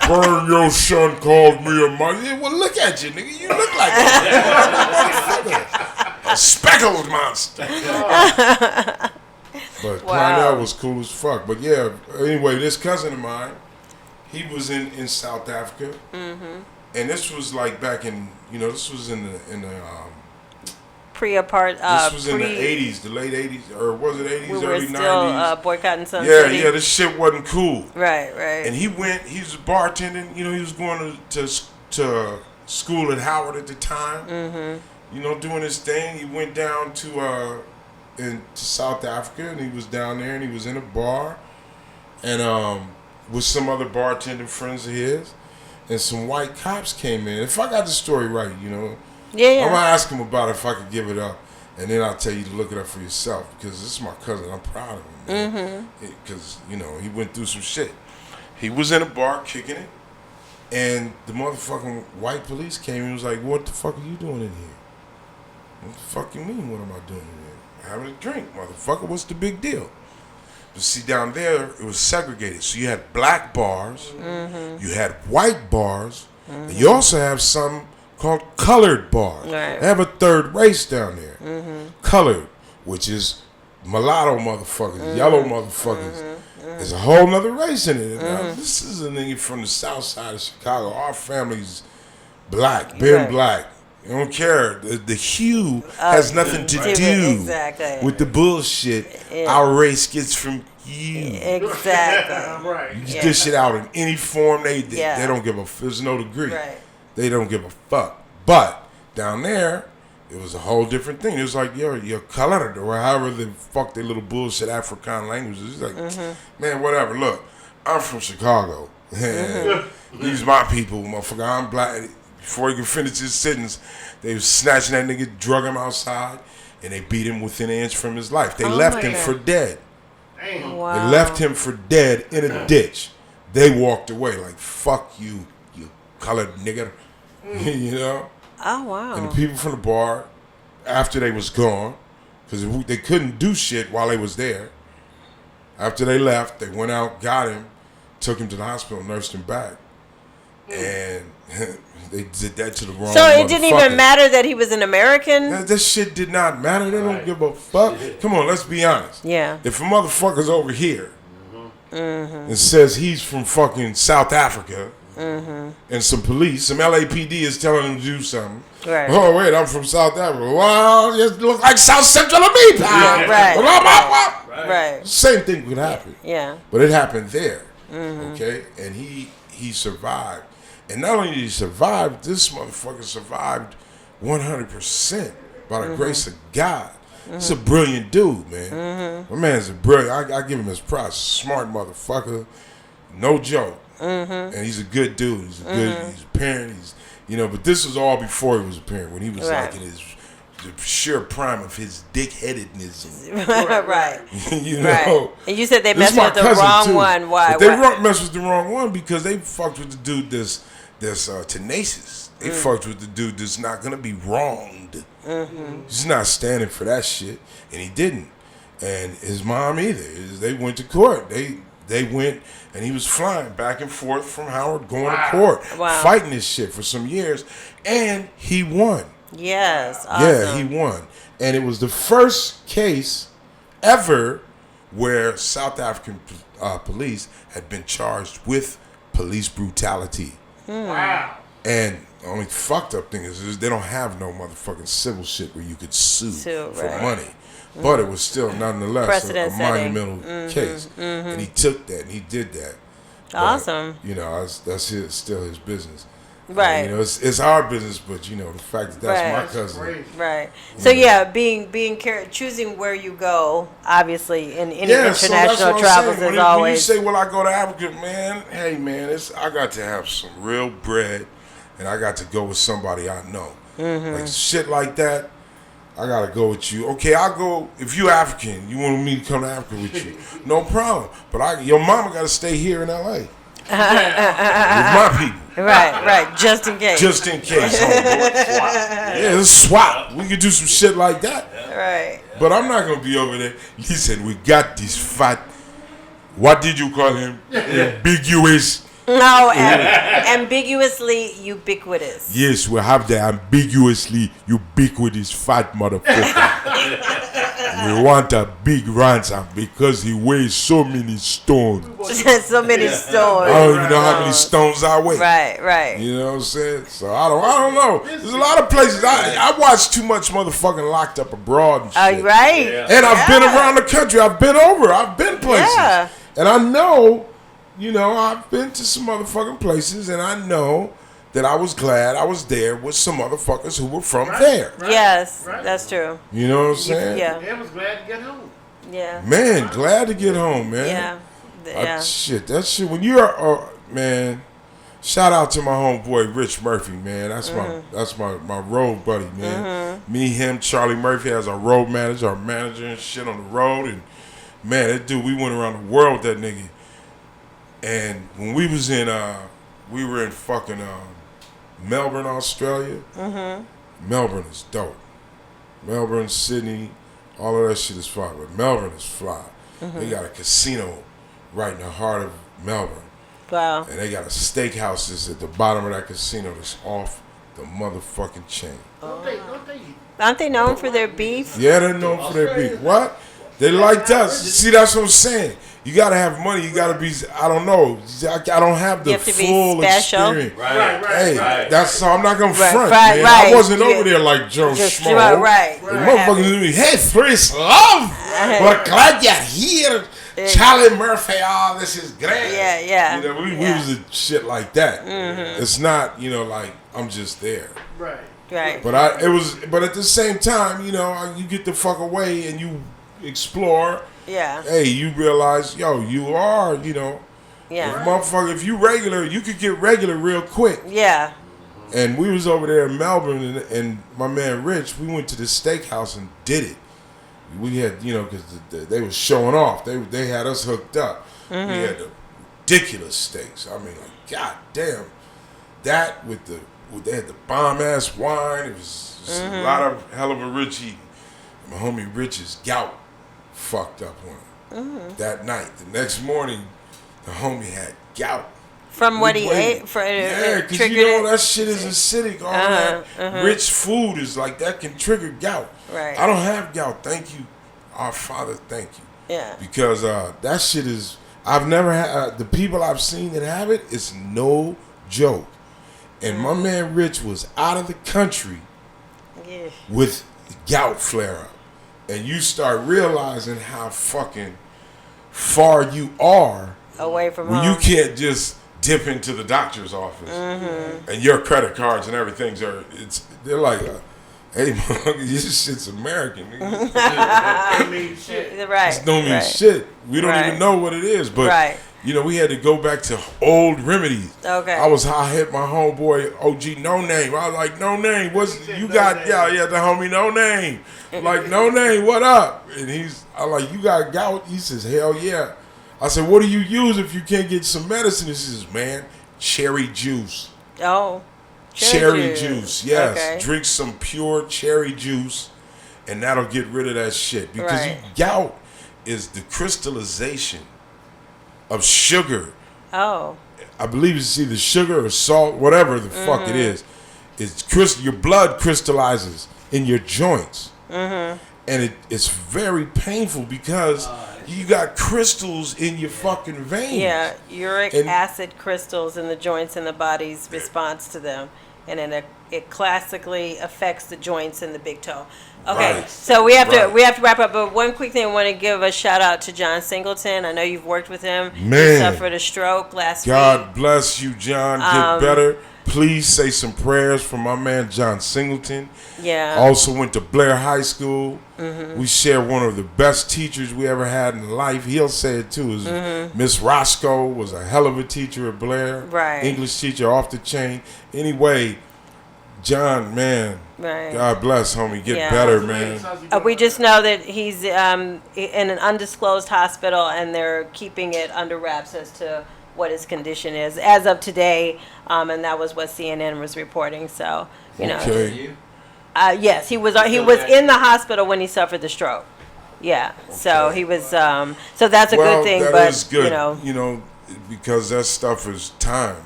Burn, your son called me a monster. Yeah, well, look at you, nigga. You look like a speckled monster. But Clynell was cool as fuck. But yeah, anyway, this cousin of mine, he was in South Africa, and this was like back in, you know, this was in the this was in the 80s, the late 80s, or was it 80s, early 90s? We were still boycotting Sun City. Yeah, this shit wasn't cool. Right. And he was bartending, you know, he was going to school at Howard at the time, you know, doing his thing. He went down to South Africa, and he was down there, and he was in a bar, and with some other bartending friends of his, and some white cops came in. If I got the story right, you know, I'm gonna ask him about it if I could give it up, and then I'll tell you to look it up for yourself, because this is my cousin. I'm proud of him, man, because you know he went through some shit. He was in a bar kicking it, and the motherfucking white police came and was like, "What the fuck are you doing in here?" What the fuck you mean? What am I doing in here? Having a drink, motherfucker. What's the big deal? But see, down there, it was segregated. So you had black bars, you had white bars, and you also have some called colored bars. Right. They have a third race down there. Colored, which is mulatto motherfuckers, yellow motherfuckers. There's a whole nother race in it. Now, this is a nigga from the south side of Chicago. Our family's black, black. You don't care. The hue has nothing to do with the bullshit our race gets from you. Exactly. Right. You can dish it out in any form. They don't give a. There's no degree. Right. They don't give a fuck. But down there, it was a whole different thing. It was like you're colored or however the fuck their little bullshit Afrikaan languages. It's like, man, whatever. Look, I'm from Chicago. These my people, motherfucker. I'm black. Before he could finish his sentence, they was snatching that nigga, drug him outside, and they beat him within an inch from his life. They left him for dead. Damn. Wow. They left him for dead in a ditch. They walked away like, fuck you, you colored nigga. You know? Oh, wow. And the people from the bar, after they was gone, because they couldn't do shit while they was there, after they left, they went out, got him, took him to the hospital, nursed him back. and they did that to the wrong. So it didn't even matter that he was an American. That shit did not matter. They don't give a fuck. Come on, let's be honest. Yeah. If a motherfucker's over here and says he's from fucking South Africa, and some police, some LAPD is telling him to do something. Right. Oh wait, I'm from South Africa. Well, you look like South Central to me, pal. Right. Right. Same thing could happen. Yeah. But it happened there. Okay, and he survived, and not only did he survive, this motherfucker survived 100% by the grace of God. He's a brilliant dude, man. My man's a brilliant. I give him his props. Smart motherfucker, no joke. And he's a good dude. He's a good. He's a parent. He's but this was all before he was a parent. When he was like in his the sheer prime of his dickheadedness. Right. You know. And you said they messed with the wrong one. Why? But they messed with the wrong one because they fucked with the dude that's tenacious. They fucked with the dude that's not gonna be wronged. He's not standing for that shit, and he didn't. And his mom either. They went to court. They went, and he was flying back and forth from Howard, going to court, fighting this shit for some years, and he won. Yes, awesome. Yeah, he won. And it was the first case ever where South African police had been charged with police brutality. Wow. And the only fucked up thing is they don't have no motherfucking civil shit where you could sue for money. But it was still nonetheless a monumental case. And he took that and he did that. Awesome. But, that's still his business. Right. It's our business, but the fact that that's my cousin. Right. So being choosing where you go, obviously in any international travels is always. When you say, "Well, I go to Africa," man. Hey, man, I got to have some real bread, and I got to go with somebody I know. Like shit like that. I gotta go with you. Okay, I'll go. If you African, you want me to come to Africa with you, no problem. But your mama gotta stay here in LA. With my people. Right. Just in case. Just in case. Yeah, let's swap. We could do some shit like that. Right. But I'm not gonna be over there. Listen, we got this fat. What did you call him? Ambiguous. No, ambiguously ubiquitous. Yes, we have the ambiguously ubiquitous fat motherfucker. We want a big ransom because he weighs so many stones. So many stones. I don't even know how many stones I weigh. Right. You know what I'm saying? So I don't know. There's a lot of places. I watch too much motherfucking Locked Up Abroad and shit. Right. Yeah. And I've been around the country. I've been places. Yeah. And I know, I've been to some motherfucking places, and I know that I was glad I was there with some motherfuckers who were from there. Yes, that's true. You know what I'm saying? Yeah. They was glad to get home. Yeah. Man, glad to get home, man. Yeah. That shit. When you're, man, shout out to my homeboy Rich Murphy, man. That's my road buddy, man. Me, him, Charlie Murphy as our road manager, our manager and shit on the road, and man, that dude, we went around the world with that nigga. And when we was we were in fucking Melbourne, Australia. Melbourne is dope. Melbourne, Sydney, all of that shit is fly. But Melbourne is fly. They got a casino right in the heart of Melbourne. Wow. And they got a steakhouses at the bottom of that casino that's off the motherfucking chain. Aren't they known for their beef? Yeah, they're known for their beef. What? They liked us. See, that's what I'm saying. You gotta have money. You gotta be. I don't know. I don't have the full experience. Right. Hey, that's so. I'm not gonna front, right, man. right. I wasn't over there like Joe Schmo. Right. The motherfuckers knew me. Hey, Freez Love. We're glad you're here. Charlie Murphy. Oh, this is great. Yeah. We was a shit like that. It's not. Like I'm just there. Right. But But at the same time, you get the fuck away and you explore. Yeah. Hey, you realize, you are, Yeah. Motherfucker, if you regular, you could get regular real quick. Yeah. And we was over there in Melbourne, and my man Rich, we went to the steakhouse and did it. We had, because they was showing off. They had us hooked up. We had the ridiculous steaks. I mean, like, god damn. That they had the bomb ass wine. It was a lot of hell of a rich eating. My homie Rich's gout fucked up on him that night. The next morning, the homie had gout. From what he ate? Yeah, because triggered you know it? that shit is acidic. All that rich food is like that can trigger gout. Right. I don't have gout. Thank you, our Father. Thank you. Yeah. Because that shit is. I've never had the people I've seen that have it. It's no joke. And my man Rich was out of the country with gout flare up, and you start realizing how fucking far you are away from when home. you can't just dip into the doctor's office and your credit cards and everything's they're like, hey, this shit's American. Nigga. Don't mean shit. Right. It don't mean shit. We don't even know what it is, but you know, we had to go back to old remedies. Okay. I hit my homeboy OG No Name. I was like, No Name, what's you got? Yeah, the homie No Name. Like, No Name, what up? And I'm like, you got gout? He says, hell yeah. I said, what do you use if you can't get some medicine? He says, man, cherry juice. Oh. Cherry juice, yes. Okay. Drink some pure cherry juice, and that'll get rid of that shit. Because gout is the crystallization of sugar. Oh. I believe it's either sugar or salt, whatever the fuck it is. It's your blood crystallizes in your joints. And it's very painful because you got crystals in your fucking veins. Yeah, uric acid crystals in the joints and the body's response to them. And then it classically affects the joints and the big toe. Okay, so we have to wrap up. But one quick thing, I want to give a shout out to John Singleton. I know you've worked with him. Man, he suffered a stroke last week. God bless you, John. Get better. Please say some prayers for my man John Singleton. Yeah. Also went to Blair High School. We share one of the best teachers we ever had in life. He'll say it too. Miss Roscoe was a hell of a teacher at Blair. Right. English teacher off the chain. Anyway, John, man. Right. God bless, homie. Get better, man. We just know that he's in an undisclosed hospital, and they're keeping it under wraps as to what his condition is as of today, and that was what CNN was reporting. So you know, yes, he was in the hospital when he suffered the stroke. Yeah, so he was. So that's a good thing. That but is good. you know, because that stuff is time.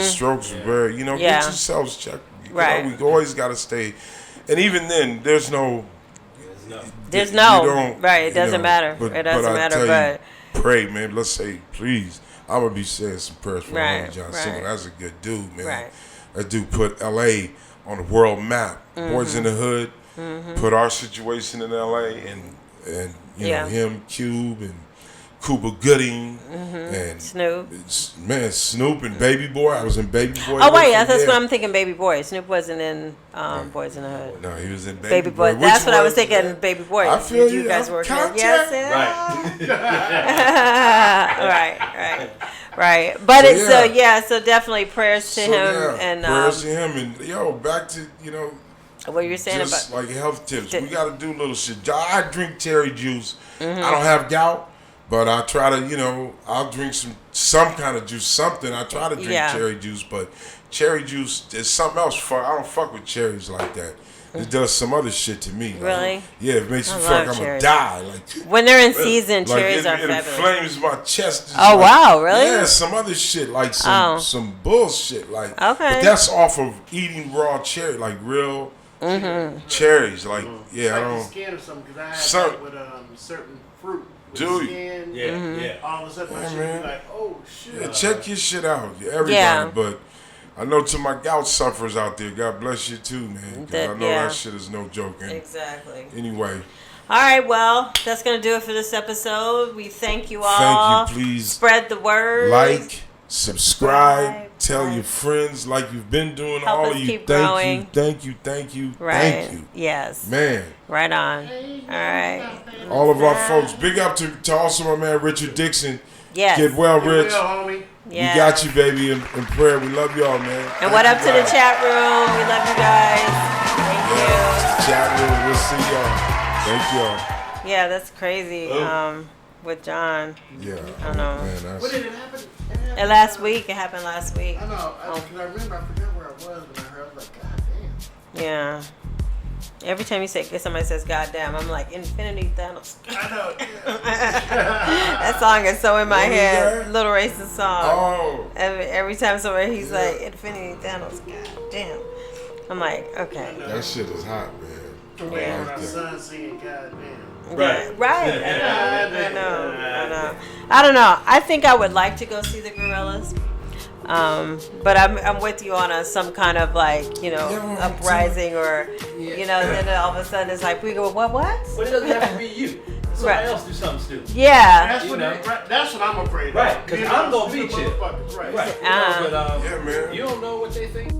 Strokes are very. Get yourselves checked. Right. We always got to stay, and even then, there's no. Right. It doesn't matter. It doesn't matter. But pray, man. Let's say, please. I'm gonna be saying some prayers for John Singleton. That's a good dude, man. Right. That dude put LA on the world map. Boys in the Hood put our situation in LA, and you know him, Cube, and Cuba Gooding, and Snoop. Snoop and Baby Boy. I was in Baby Boy. Oh wait, that's what I'm thinking. Baby Boy. Snoop wasn't in Boys in the Hood. No, he was in Baby Boy. That's what I was thinking. Baby Boy. I feel you guys were yes, right. But so definitely prayers to him and prayers to him and back to what you're saying just about like health tips. We got to do little shit. I drink cherry juice. I don't have gout. But I try to, I'll drink some kind of juice, something. I try to drink cherry juice, but cherry juice is something else. I don't fuck with cherries like that. It does some other shit to me. Really? Like, it makes me feel like I'm going to die. Like, when they're in season, cherries are fabulous. It inflames my chest. Oh, wow, really? Yeah, some other shit, like some bullshit. Like, okay. But that's off of eating raw cherry, like real cherries. Like, I don't. Skin or something, because I have that with certain fruit. Dude, all of a sudden my shit be like, oh shit. Yeah, check your shit out, everybody. But I know to my gout sufferers out there, God bless you too, man. Because I know that shit is no joke. Exactly. Anyway. All right, well, that's gonna do it for this episode. We thank you all. Thank you. Please spread the word. Like, subscribe, tell your friends like you've been doing. Help all us of you. Keep thank growing. you. Thank you. Thank you. Right. Thank you. Yes. Man. Right on. All right. All of our folks. Big up to also my man Richard Dixon. Yes. Get well, Rich. Get well, homie. Yes. We got you, baby, in prayer. We love y'all, man. And what up to the chat room? We love you guys. Thank you. Chat room. We'll see y'all. Thank y'all. Yeah, that's crazy. With John. Yeah. I don't know. Man, What did it happen? Last week. It happened last week. I know. Because I remember I forgot where I was when I heard. I was like, God damn. Yeah. Every time somebody says "goddamn," I'm like Infinity Thanos. I know. That song is so in my head. Little Racist song. Oh. Every time he's like Infinity Thanos. Goddamn. I'm like, okay. That shit is hot, man. Yeah. My son singing "goddamn." Right. Right. Yeah. I know. I don't know. I think I would like to go see the Gorillas. But I'm with you on some kind of like, uprising or, then all of a sudden it's like, we go, what? But it doesn't have to be you. Somebody else do something stupid. Yeah. That's what I'm afraid of. Right, because I'm going to be chill. Right. Right. But yeah, man. you don't know what they think.